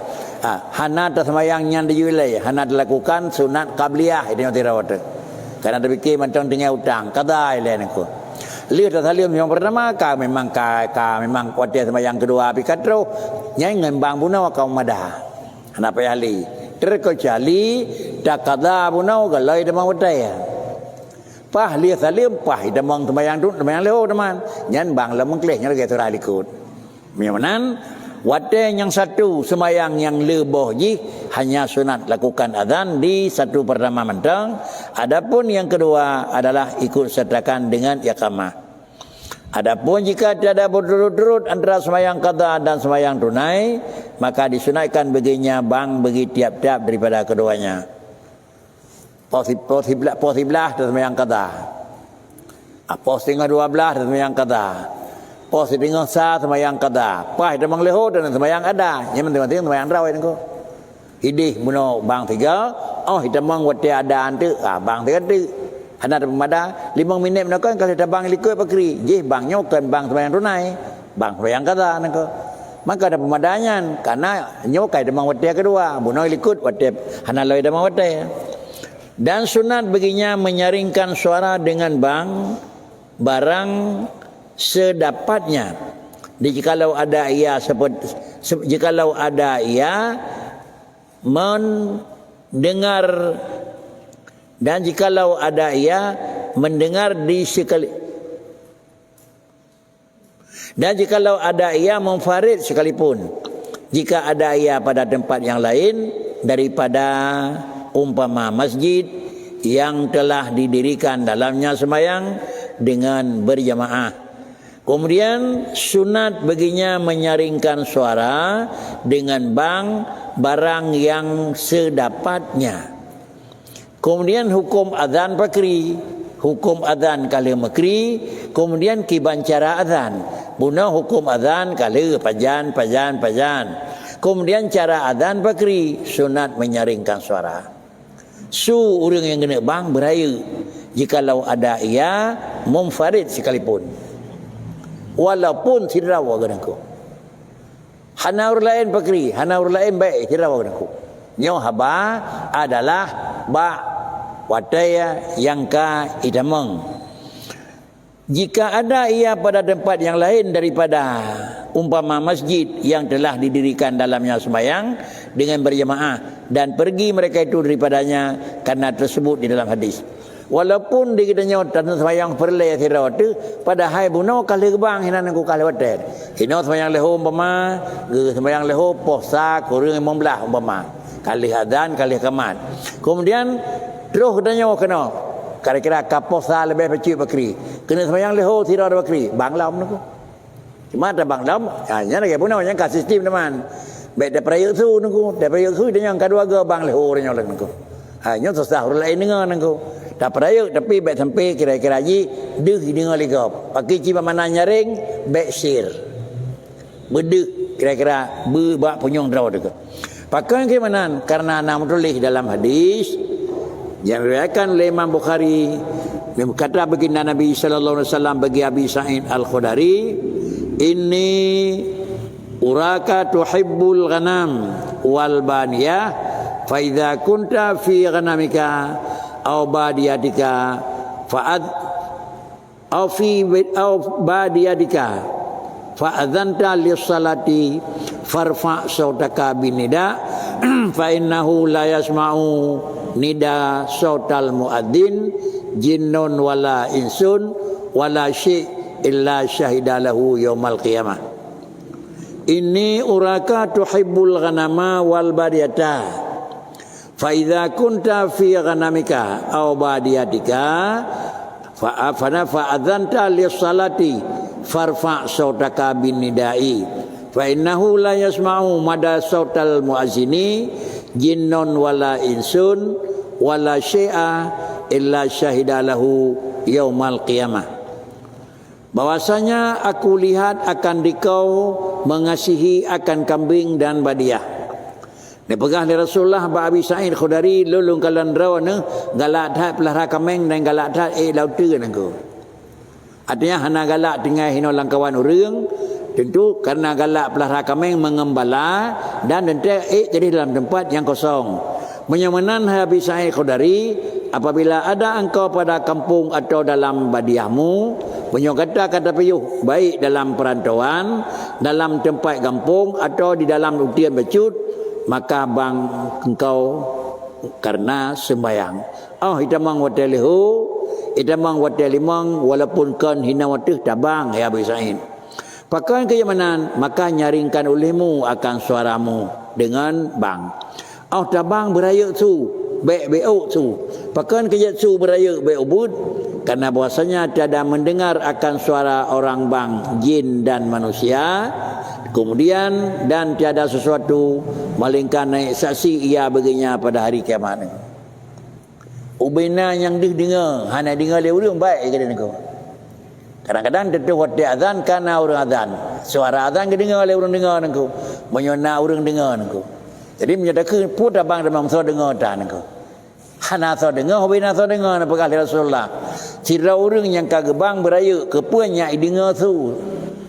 Hana ta semayang yang diulai, hana dilakukan sunat qabliyah itanyo tirawat. Karena terfikir macam tinggal utang qada ile nako. Lihat salim yang pertama memang kuatir sama yang kedua api katro nyai ngembang bunau kau madah kenapa ya li terkecuali dak kada bunau galai demang wadai pah lihat salim pah demang temayang leo teman nyan bang lemeng kleh nyal ge tura likut mianan wadai yang satu semayang yang leboh ji hanya sunat lakukan azan di satu pertama mentang. Adapun yang kedua adalah ikut sertakan dengan iqamah. Adapun jika tiada berturut-turut antara semayang qada dan semayang tunai, maka disunatkan baginya bang bagi tiap-tiap daripada keduanya. Posiblah dan semayang qada. Pos tinggal 12 dan semayang qada. Pos tinggal sah semayang qada. Pah demang leho dan semayang ada. Yang penting semayang rawai nengko. Hidih muno bang 3, oh hitamang wate ada ante, bang 3 tu. Hana ada pemada 5 minit nak kan kalau bang likut pakri. Jih bang nyokan bang semayang tunai, bang semayang qada nengko. Maka ada pemadanya karena nyokai demang wate kedua, muno likut wate hana loi demang wate. Dan sunat baginya menyaringkan suara dengan bang barang sedapatnya. Jikalau ada ia jikalau ada ia mendengar dan jikalau ada ia mendengar di sekali dan jikalau ada ia memfarid sekalipun, jika ada ia pada tempat yang lain daripada umpama masjid yang telah didirikan dalamnya semayang dengan berjamaah. Kemudian sunat baginya menyaringkan suara dengan bang barang yang sedapatnya. Kemudian hukum azan pakri, hukum azan kala makri, kemudian kibancara azan. Buna hukum azan kala pajan. Kemudian cara azan pakri, sunat menyaringkan suara. Orang yang kena bang beraya jikalau ada ia munfarid sekalipun. Walaupun tidak rawa ganangku. Hana orang lain pakri, hana orang lain baik tidak rawa ganangku. Nyo haba adalah ba wadaya yang ka idamang. Jika ada ia pada tempat yang lain daripada umpama masjid yang telah didirikan dalamnya sembahyang dengan berjamaah dan pergi mereka itu daripadanya karena tersebut di dalam hadis. Walaupun di kita nyot dan sembahyang perle sirat tu pada hai buno kali gebang hinan aku kali water. Hino sembahyang leho umpama, sembahyang leho posa kurang 15 umpama. Kali adzan kali qamat. Kemudian terus katanya kena kira-kira kaposa lebih peci bakri. Kena sembahyang leho sirat bakri. Bang lam tu. Cuma ada bang lam, hanya lagi buno yang ka sistem teman. Baik dah perayuk su nunggu, dah perayuk su dia yang kedua ke bang leho dia nyolak nunggu. Hanya susah orang lain dengar nunggu. Tak perayuk tapi baik sampai kira-kira ji deh dengar ligap. Pakai cipa mana nyaring baik sir. Bedek kira-kira bak punyong draw dekat. Pakai ke mana? Karena nama tulis dalam hadis yang diriwayatkan oleh Imam Bukhari, kata baginda Nabi sallallahu alaihi wasallam bagi Abi Sa'id Al-Khudri, "Inni uraka tuhibbul ghanam wal baniyah fa idza kunta fi ghanamika aw badiyadika fa'ad aw fi aw badiyadika fa'adzanta lis-salati farfa sautaka binida fa innahu la yasma'u nida sautal muadzin jinnun wala insun wala syai' illa syahida lahu yaumal qiyamah. Inni uraka tuhibbul ghanama wal badiyata fa idza kunta fi ghanamika aw badiyatika fa adzanta lis salati farfa sautaka bin nidai fa innahu la yasma'u mada sautal muazzini jinnun wala insun wala syai'a illa syahida lahu yaumal qiyamah. Bahwasanya aku lihat akan dikau mengasihi akan kambing dan badiah. Dipegah oleh Rasulullah ba Abi Sa'id Khudari lulung kalan rawana galak dah pelihara kambing dan galak dah lautu nangku. Artinya hana galak dengan hino langkawan urang, tentu karena galak pelihara kambing mengembala dan tentu jadi dalam tempat yang kosong. Menyamanan Abi Sa'id Khudari, apabila ada engkau pada kampung atau dalam badiahmu, kata peyuh baik dalam perantauan, dalam tempat kampung atau di dalam utian becut, maka bang engkau karena sembahyang. Oh hitamang watelihu, hitamang watelimang walaupun kan hina watih tabang ya Abi Sa'id. Pakaian keyamanan maka nyaringkan olehmu akan suaramu dengan bang. Oh tabang beraya tu, beuk tu. Pakaian kejat su beraya beubud karena bahwasanya tiada mendengar akan suara orang bang jin dan manusia. Kemudian dan tiada sesuatu malingkan naik saksi ia baginya pada hari kiamat. Ubina yang dengar, hana dengar le urang baik ke dengar. Kadang-kadang tentu waktu azan karena orang azan. Suara azan ke dengar le urang dengar nangku. Menyona urang dengar nangku. Jadi menyatakan pun abang dalam so dengar tak nangku. Hana so dengar, ubina so dengar apa kali Rasulullah. Cira urang yang kagebang beraya kepunya dengar tu.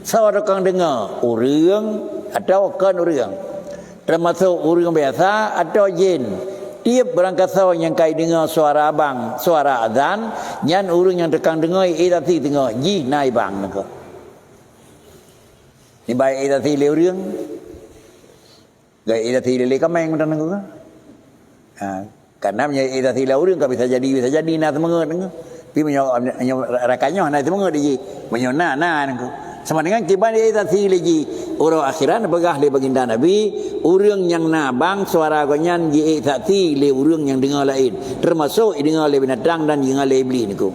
Seorang dengar urang atau kan urang, termasuk urang biasa atau jin. Tiap berangkat seorang yang kait dengar suara abang, suara azan, yang urang yang tekang dengar idati dengar ji naik bang nako. Ni baik idati le urang, gay idati le kameng macam nako. Karena menjadi idati le urang tak bisa jadi nak semangat nako. Tapi rakanya nak semangat dia, menyona nako. Sama dengan kiban dia tadi lagi orang akhiran begah le baginda Nabi urang yang nabang suara gonyan ji tadi le urang yang dengar lain termasuk dengar le binatang dan dengar le iblis niku.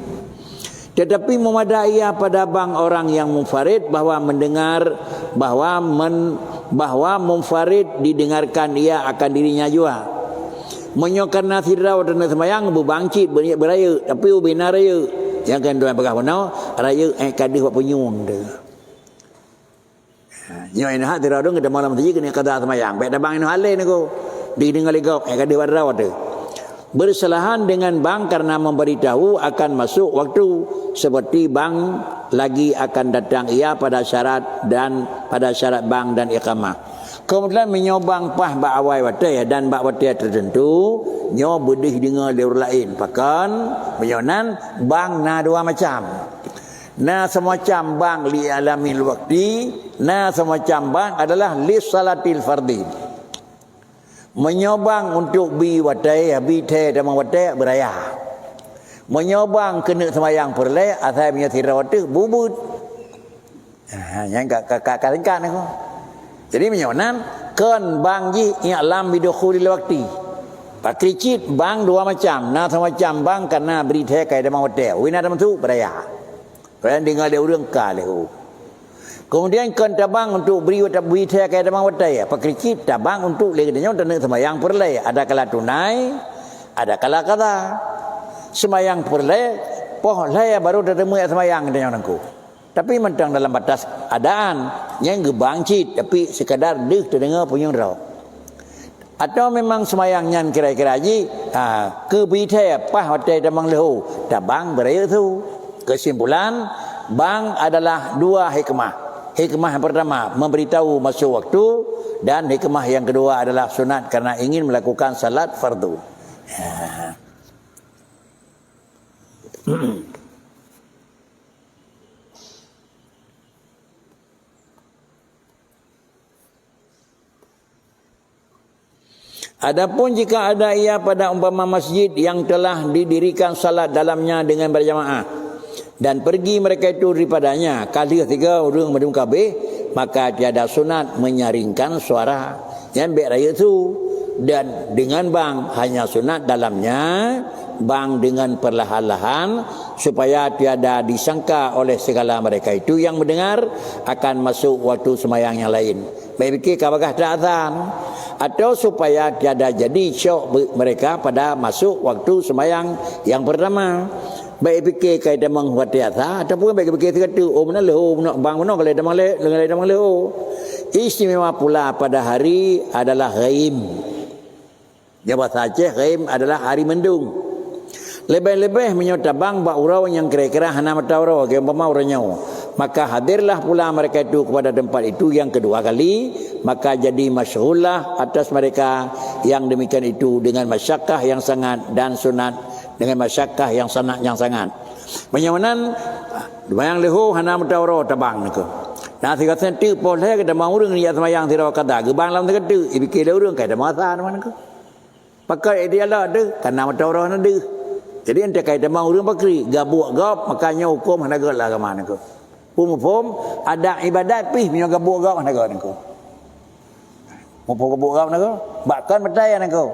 Tetapi memadai pada bang orang yang munfarid bahwa mendengar bahwa munfarid didengarkan ia akan dirinya juga. Menyokan nasirau dan semayang bubangcit beraya tapi ubina raya yang kan doa begah benar raya kadih buat penyung dia. Nyo ina hati radong kita malam tadi kena kata semayang. Baik dah bang ina hale ni ko. Di dengar legau kada warawat tu. Bersalahan dengan bang karena memberitahu akan masuk waktu seperti bang lagi akan datang ia pada syarat bang dan iqamah. Kemudian menyobang pah ba awai watai dan ba watai tertentu nyo bedih dengar leur lain. Pakan menyonan bang na dua macam. Na semacam bang li alamil waqti, na semacam bang adalah li salatil fardhi. Menyobang untuk bi watai, bi te dan watai beraya. Menyobang kena sembahyang perle asal punya tirawat bubut. Yang kakak-kakak aku. Jadi menyonan kan bang ji i'lam bi dukhulil waqti. Pakricit bang dua macam, na semacam bang karena beri te kai dan watai. Wina dan tu beraya. Kerana dengar dia urang kalehu. Kemudian kan tabang untuk beri teh kaya tabang watai. Pakricit tabang untuk leganya dan sembahyang perle. Ada kala tunai, ada kala kata. Sembahyang perle, poh laya baru datang sembahyang dengan aku. Tapi mentang dalam batas adaan yang gebangcit tapi sekadar deh terdengar punya rau. Atau memang sembahyangnya kira-kira ji ke beri teh pah watai tabang lehu. Tabang beraya tu. Kesimpulan, bang adalah dua hikmah. Hikmah yang pertama, memberitahu masuk waktu. Dan hikmah yang kedua adalah sunat karena ingin melakukan salat fardu. Adapun jika ada ia pada umpama masjid yang telah didirikan salat dalamnya dengan berjamaah dan pergi mereka itu daripadanya kali ketiga orang madum kabeh, maka tiada sunat menyaringkan suara yang baik raya itu, dan dengan bang hanya sunat dalamnya bang dengan perlahan-lahan supaya tiada disangka oleh segala mereka itu yang mendengar akan masuk waktu sembahyang yang lain. Baik fikir apakah tak azan, atau supaya tiada jadi syok mereka pada masuk waktu sembahyang yang pertama. Baik fikir kaitan menghuat azan ataupun baik fikir kata oh mana leho nak bang mana kalau ada male dengan ada leho. Istimewa pula pada hari adalah ghaim. Jawab saja ghaim adalah hari mendung. Lebih-lebih menyota bang bak urau yang kira-kira hana mata urau ke umpama urangnya, maka hadirlah pula mereka itu kepada tempat itu yang kedua kali, maka jadi masyhurlah atas mereka yang demikian itu dengan masyakkah yang sangat dan sunat dengan masyakkah yang sangat. Menyamanan bayang leho hana mata urau tabang nako. Nah tiga senti boleh kita mau urang ni semayang tidak kata gebang lam kata ibikir dah urang kata masa mana ko. Pakai dia lah ada karena mata urau ada. Jadi ente kaitan mau urang pakri gabuk gap makanya hukum hana gelah ke mana ko. Pum ada ibadat pih punya gabuk gap hana gelah ko. Mau gabuk gap nako bahkan percaya nako.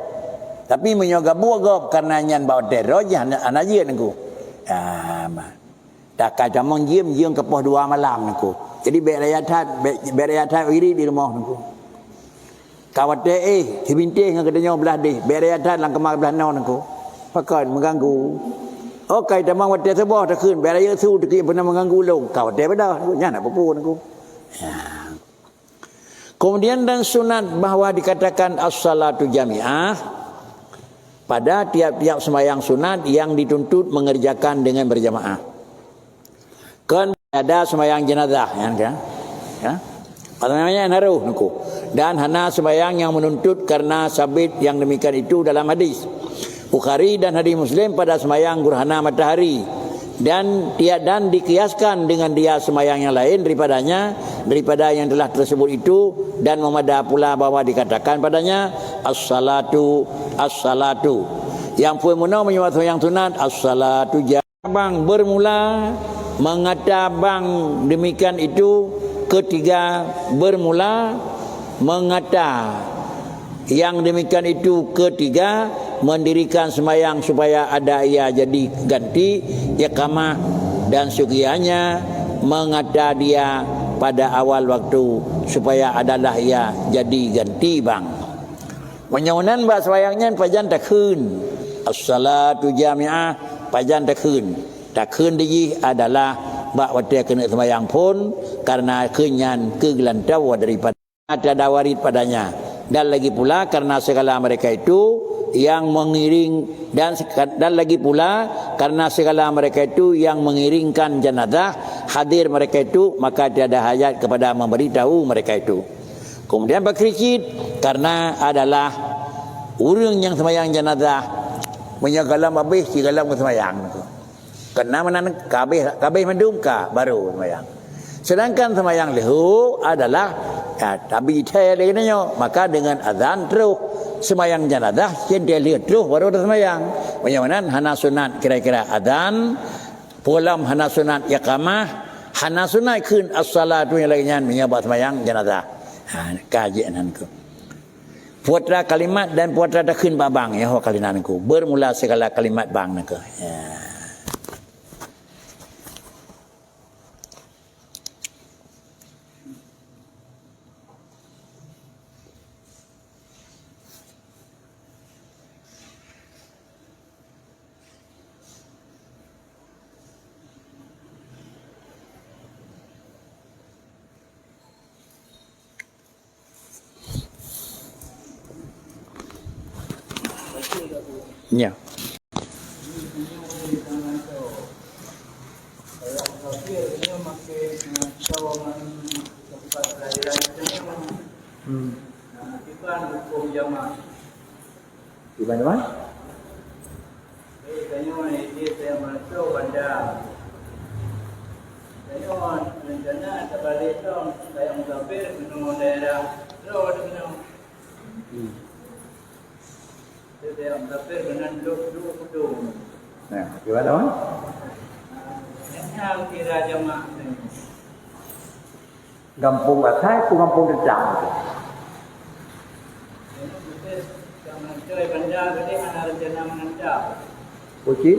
Tapi punya gabuk gap karena nyan bawa teroj hana je nako. Tak kata mong jiem ke pos 2 malam nako. Jadi berayat wiri di rumah nako. Kawate dibintih dengan kedenya belah deh. Berayat lang kemar belah naon nako. Pakai mengganggu. Oh kaitan mang wadah sebah tak kun beraya su tak pernah mengganggu long. Kau wadah pada nya nak apa aku. Kemudian dan sunat bahawa dikatakan as-salatu jami'ah pada tiap-tiap sembahyang sunat yang dituntut mengerjakan dengan berjamaah. Kan ada sembahyang jenazah kan? Ya. Apa namanya naruh niku. Dan hana sembahyang yang menuntut karena sabit yang demikian itu dalam hadis Bukhari dan hadis Muslim pada sembahyang gerhana matahari, dan dikiaskan dengan dia sembahyang yang lain daripada yang telah tersebut itu, dan memada pula bahwa dikatakan padanya as-salatu yang pun menau menyebut yang sunat as-salatu bang bermula mengata bang demikian itu ketiga bermula mengata yang demikian itu ketiga mendirikan sembahyang supaya ada ia jadi ganti iqamah, dan sugianya mengata dia pada awal waktu supaya adalah ia jadi ganti bang. Menyaunan bak sembahyangnya pajan takhun as-salatu jami'ah pajan takhun diji adalah bak wate kena sembahyang pun karena kenyan kegelantau daripada ada warid padanya, dan lagi pula karena segala mereka itu yang mengiring dan lagi pula karena segala mereka itu yang mengiringkan jenazah hadir mereka itu, maka tiada hajat kepada memberitahu mereka itu. Kemudian berkericit karena adalah orang yang sembahyang jenazah menyagalam habis cigalam ke sembahyang itu. Kena menan kabeh mendungka baru sembahyang. Sedangkan sembahyang lehu adalah tabi teh dengannya, maka dengan azan terus sembahyang jenazah dia lihat terus baru ada sembahyang. Bagaimana hana sunat kira-kira azan, pulam hana sunat iqamah, hana sunat kun as-salatu yang lainnya menyebut sembahyang jenazah. Kajian nanku. Putra kalimat dan putra dakhun babang ya ho kalinanku. Bermula segala kalimat bang nanku. Ya. Di mana? Saya masuk bandar. Saya rencana terbalik dong. Saya musafir ke daerah. Terus Itu dia musafir dengan dua kudu. Nah, gimana Om? Yang kira jamaah ni. Kampung Atai ku kampung Dejang. Ini khusus zaman cuy bandar tadi ada rencana mengancam. Uci?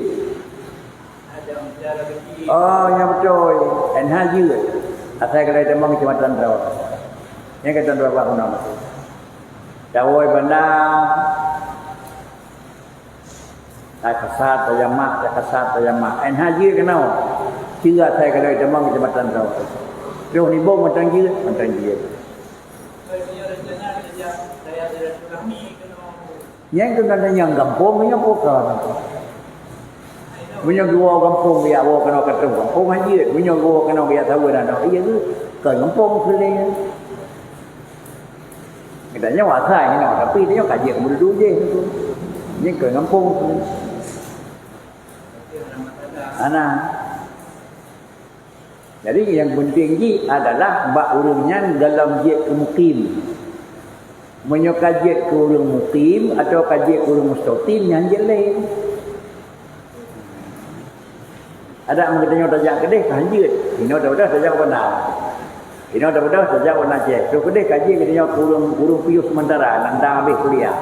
Ada bicara begini. Oh, yang betul. NH juga. Atai kalau demang Kecamatan Rawat. Yang kata dua pak nama. Dawai bandar. Tak kasat tayamak, tak kasat tayamak. NH juga kenal. Chưa atai kalau demang Kecamatan Rawat. Dia ni bom macam dia, macam dia. Saya punya rencana sejak saya tidak Rahmi kena. Yang tu ada yang kampung, yang bukan. Punya gua kampung dia bawa kena kata kampung aja. Punya gua kena dia tahu dah. Iya tu ke kampung sekali. Katanya wasai ni nak, tapi dia kaji kamu dulu je tu. Ni ke kampung. Anak. Jadi yang penting ni adalah bak urungnya dalam jet mukim. Menyokajet ke urung mukim atau kajet ke urung mustaqim yang jelek. Ada mengatanya tajak kedai kanjut. Ini dah tajak warna. Ini dah tajak warna je. Tu kedai kaji katanya urung pius sementara nanda habis kuliah.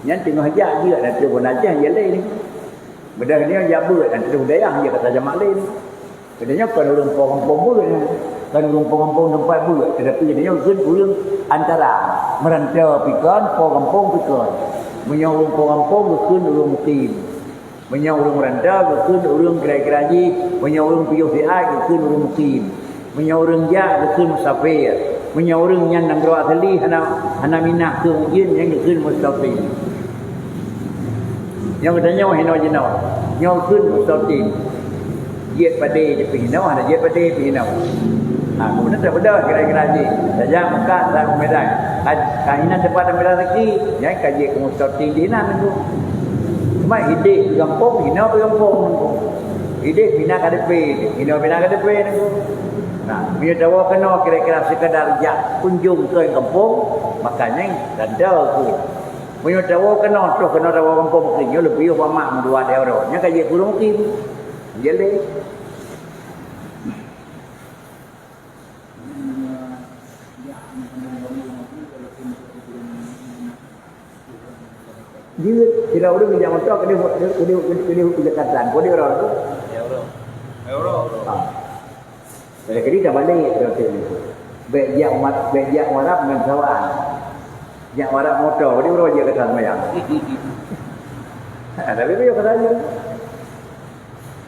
Yang tengah hajak dia dan tu warna je jelek ni. Bedah dia jabat dan tu dayah dia kata jamak lain. Katanya kan urung kampung pun kan urung kampung tempat pun tetapi katanya urung antara merantau pikan kampung pikan. Menyurung kampung bukan urung mukim. Menyurung merantau bukan urung gerai-gerai, menyurung pius diai bukan urung mukim. Menyurung jak bukan musafir. Menyurung yang nang doa tali hana minah ke mungkin yang bukan musafir. Yang katanya hino jenau. Yang bukan musafir. Jet pada je pergi nawa ada jet pada pergi nawa. Kemudian dah kira-kira je. Saja Mekah dan Medan. Kahina tempat Medan lagi. Yang kaji ke mustaqim di sana tu. Cuma ide kampung, hina kampung. Ide bina KDP, hina bina KDP tu. Bila dawa kena kira-kira sekadar jak kunjung ke kampung, makanya danda tu. Bila dawa kena tu kena dawa kampung mungkin lebih mak dua euro. Nya kaji kurang mungkin. Jelek. Dia tidak boleh menjadi motor dia pendekatan. Kau dia orang tu. Euro. Jadi kini dah balik berarti ni. Bejak warap dengan sawaan. Jak warap motor dia orang je kata semayang. Tapi dia kata je.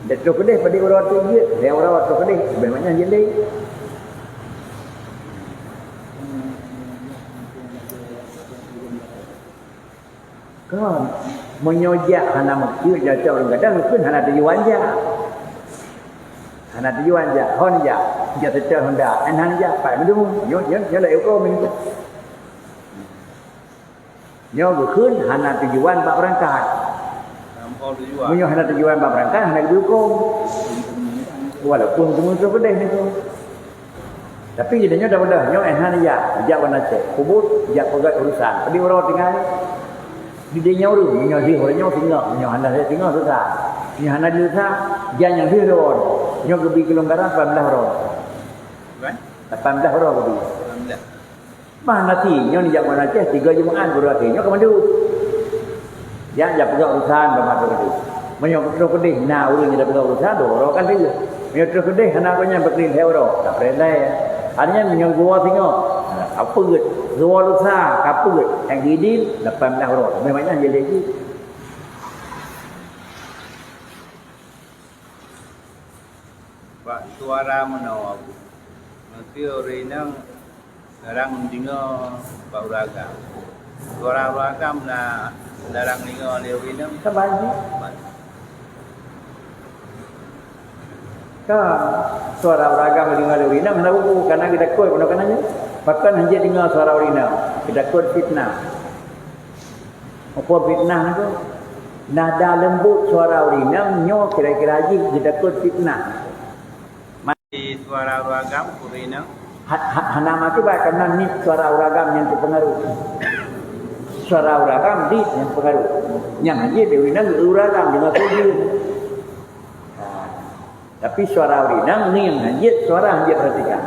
Dia tu kedai pada orang tu je. Dia orang tu kedai. Bagaimana jelek. Kan menyojak hana maksud jatuh orang kadang mungkin hana tujuan je. Hana tujuan je. Hon je. Dia tetap Honda. Enhan je. Pak minum. Dia lah ekor minum. Dia berkun hana tujuan pak berangkat. Punya hendak tujuan berangkat, hendak dihukum. Walaupun semua tu pedih ni tu. Tapi jadinya dah nyo enhan ya, jak warna cek. Kubut, jak pegat urusan. Jadi orang tinggal di dia urung, nyo si orangnya tinggal, nyo hendak saya tinggal susah. Nyo hendak dia susah, jangan dia orang. Nyo kebi kelonggaran 18 orang. Kan? 18 orang kebi. 18. Mana nanti nyo ni jak warna cek 3 jemaah berarti nyo ke mana dulu? Yang dia pegang urusan bermata kedai. Menyok terus kedai, nah orang yang dia pegang urusan tu, orang kan dia. Menyok terus kedai, anak punya berkelin orang. Tak perendai. Artinya menyok gua tengok. Apa ke? Gua urusan, apa ke? Yang gini, 18 orang. Memangnya dia lagi. Pak, suara mana aku? Nanti orang yang sekarang tinggal Pak Uragam. Suara Uragam lah. Darang lingo leo ini Sabagi. Ka suara beragam lingo leo ini mana buku karena kita koi pun kananya. Bahkan hanya dengar suara orina. Kita koi fitnah. Apa fitnah tu? Nada lembut suara orina nyo kira-kira aja kita koi fitnah. Mati suara Uragam orina. Hana mati bahkan ni suara Uragam yang terpengaruh. suara uragam di yang pengaruh. Yang aja Urinang uragam dengan tujuh. Tapi suara Urinang ni yang aja suara aja perhatikan.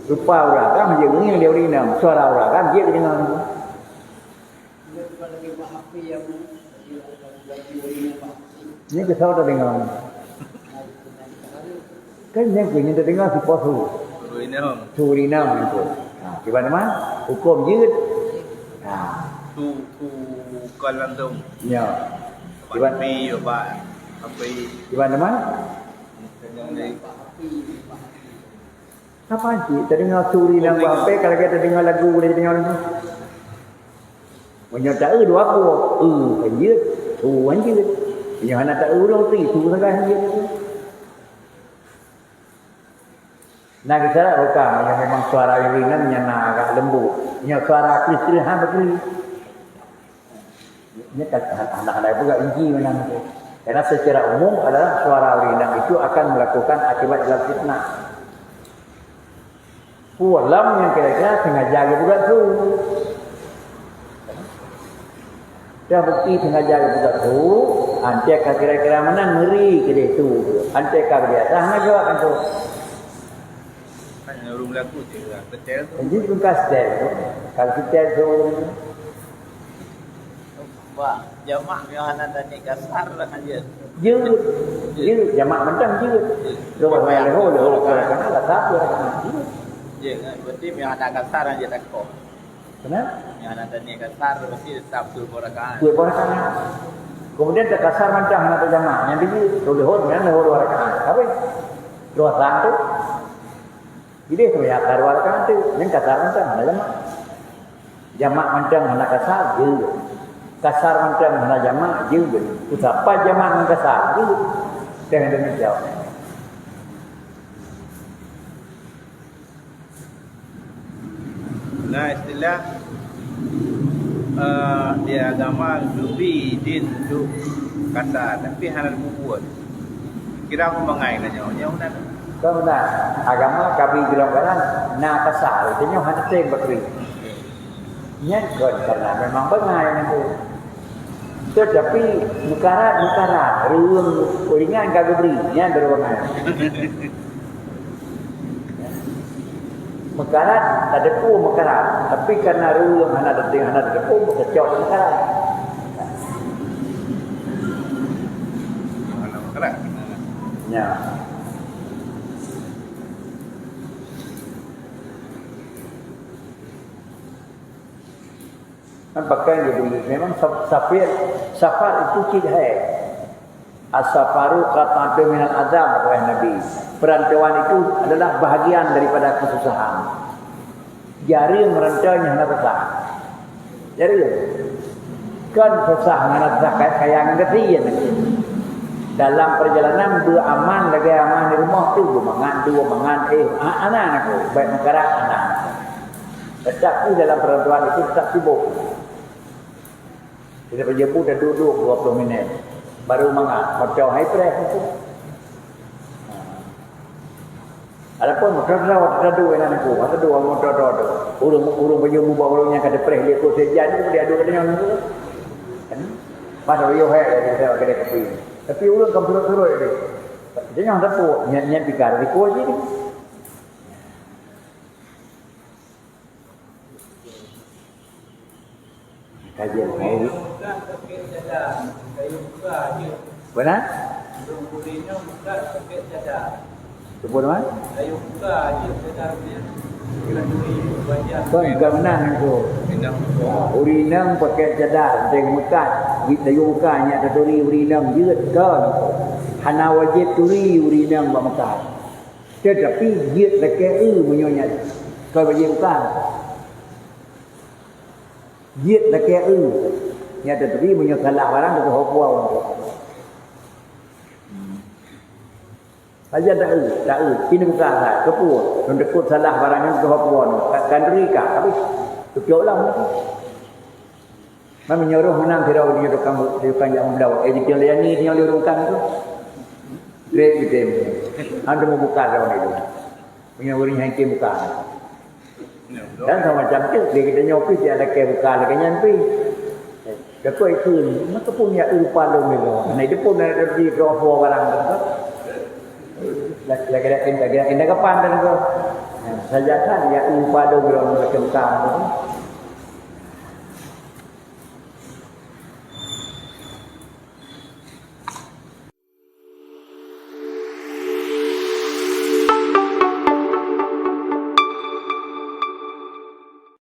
Rupa uragam aja ni yang dia Urinang, suara uragam dia dengan. Ini kesal tak dengar. Kan yang kini tak dengar si posu. Surinam itu. Di mana? Hukum jid. Tu Kuala Ya. Di mana? Di mana? Apa sih? Terdengar Surinam apa? Kalau kita dengar lagu boleh dengar lagu. Menyata dua aku. Jid. Tuan jid. Yang anak tak ulang tu, tu sangat jid. Nah, kita bukan yang memang suara yang ringan, yang agak lembut. Yang suara kris-krisan begini. Ini anak-anak juga inji memang itu. Karena secara umum adalah suara ringan itu akan melakukan akibat dalam fitnah. Pualam yang kira-kira sengaja juga tu. Dah bukti sengaja juga tu. Antek kira-kira mana ngeri ke dia tu. Antek biasa hanya jawab kan tu. Rumah lagu je lah. Betul tu. Jadi pun kastel tu. Kalau kita tu. Wah, jamaah yang ada ni kasar lah kan je. Jut. Jamaah mentang jut. Luar bayar leho. Kerana lah satu orang. Je, berarti yang ada kasar aja tak kau. Kenapa? Yang ada ni kasar berarti tetap tu borakan. Dua orang. Kemudian tak kasar mentang nak jamaah. Yang dia leho dengan leho dua orang. Apa? Dua orang tu. Jadi itu ya karwar kan tu, yang kasar macam mana jamak? Jamak macam mana kasar je, kasar macam mana jamak je. Siapa jamak yang kasar je? Jangan demikian. Nah istilah di agama lebih din tu kasar, tapi hanya buat. Kira aku mengai nanya, mana? Kau nak agama kami gelonggaran nak kasar, jadi hanya tembak beri. Nyakon karena memang bengai nanti. Tetapi mekarat, ruang ringan kagak beri, yang berbengai. Mekarat tak ada pun mekarat, tapi karena ruang hana ada pun kecot mekarat. Mana mekarat? Ya. Pakai dia dulu. Memang safar itu ciri khas. As-safaru qat'atu minal azab kata Nabi. Perantauan itu adalah bahagian daripada kesusahan. Jari merantaunya hendak susah. Jari kan susah hendak susah kayak ngetian. Dalam perjalanan dua aman lagi aman di rumah tu dua mangan anak-anakku baik makarak anak. Tetapi dalam perantauan itu tak sibuk. Kita berjemput dah duduk 20 minit. Baru mangat. Macam high press itu. Adapun motor-motor ada yang aku. Ada dua motor-motor. Urung berjemput bawa urungnya ke depress. Dia ikut sejan. Dia ada yang itu. Masa dia hek. Dia kena kepi. Tapi urung kan turut-turut dia. Jangan tepuk. Nyat pikar. Dia kuat je ni. Kajian mau. Benar? Sebut mana? Kau menang itu. Urinang pakai cadar, tengok mukat, dayung mukanya terduri urinang jut kan. Hana wajib turi urinang bermukat. Tetapi jut laki menyonyat. Kau wajib mukat. Jut laki nya terduri menyonyat barang tu hopua. Aja tak ini bukan lah, kepu, mendekut salah barangnya ke Papua, kan rika, tapi tujuh lah mungkin. Mami nyuruh menang tirau dia tukang yang belau, jadi dia ni dia lurungkan itu, rek gitu. Anda mau buka daun itu, punya orang yang kim buka. Dan sama macam tu dia kita nyopi dia ada ke bukan lagi nyampi. Ketua itu maka punya urupan dong itu. Nah itu pun ada di roh barang tu. Lagi ada indah kapan dan tu. Saja kan dia urupan dong itu macam tu.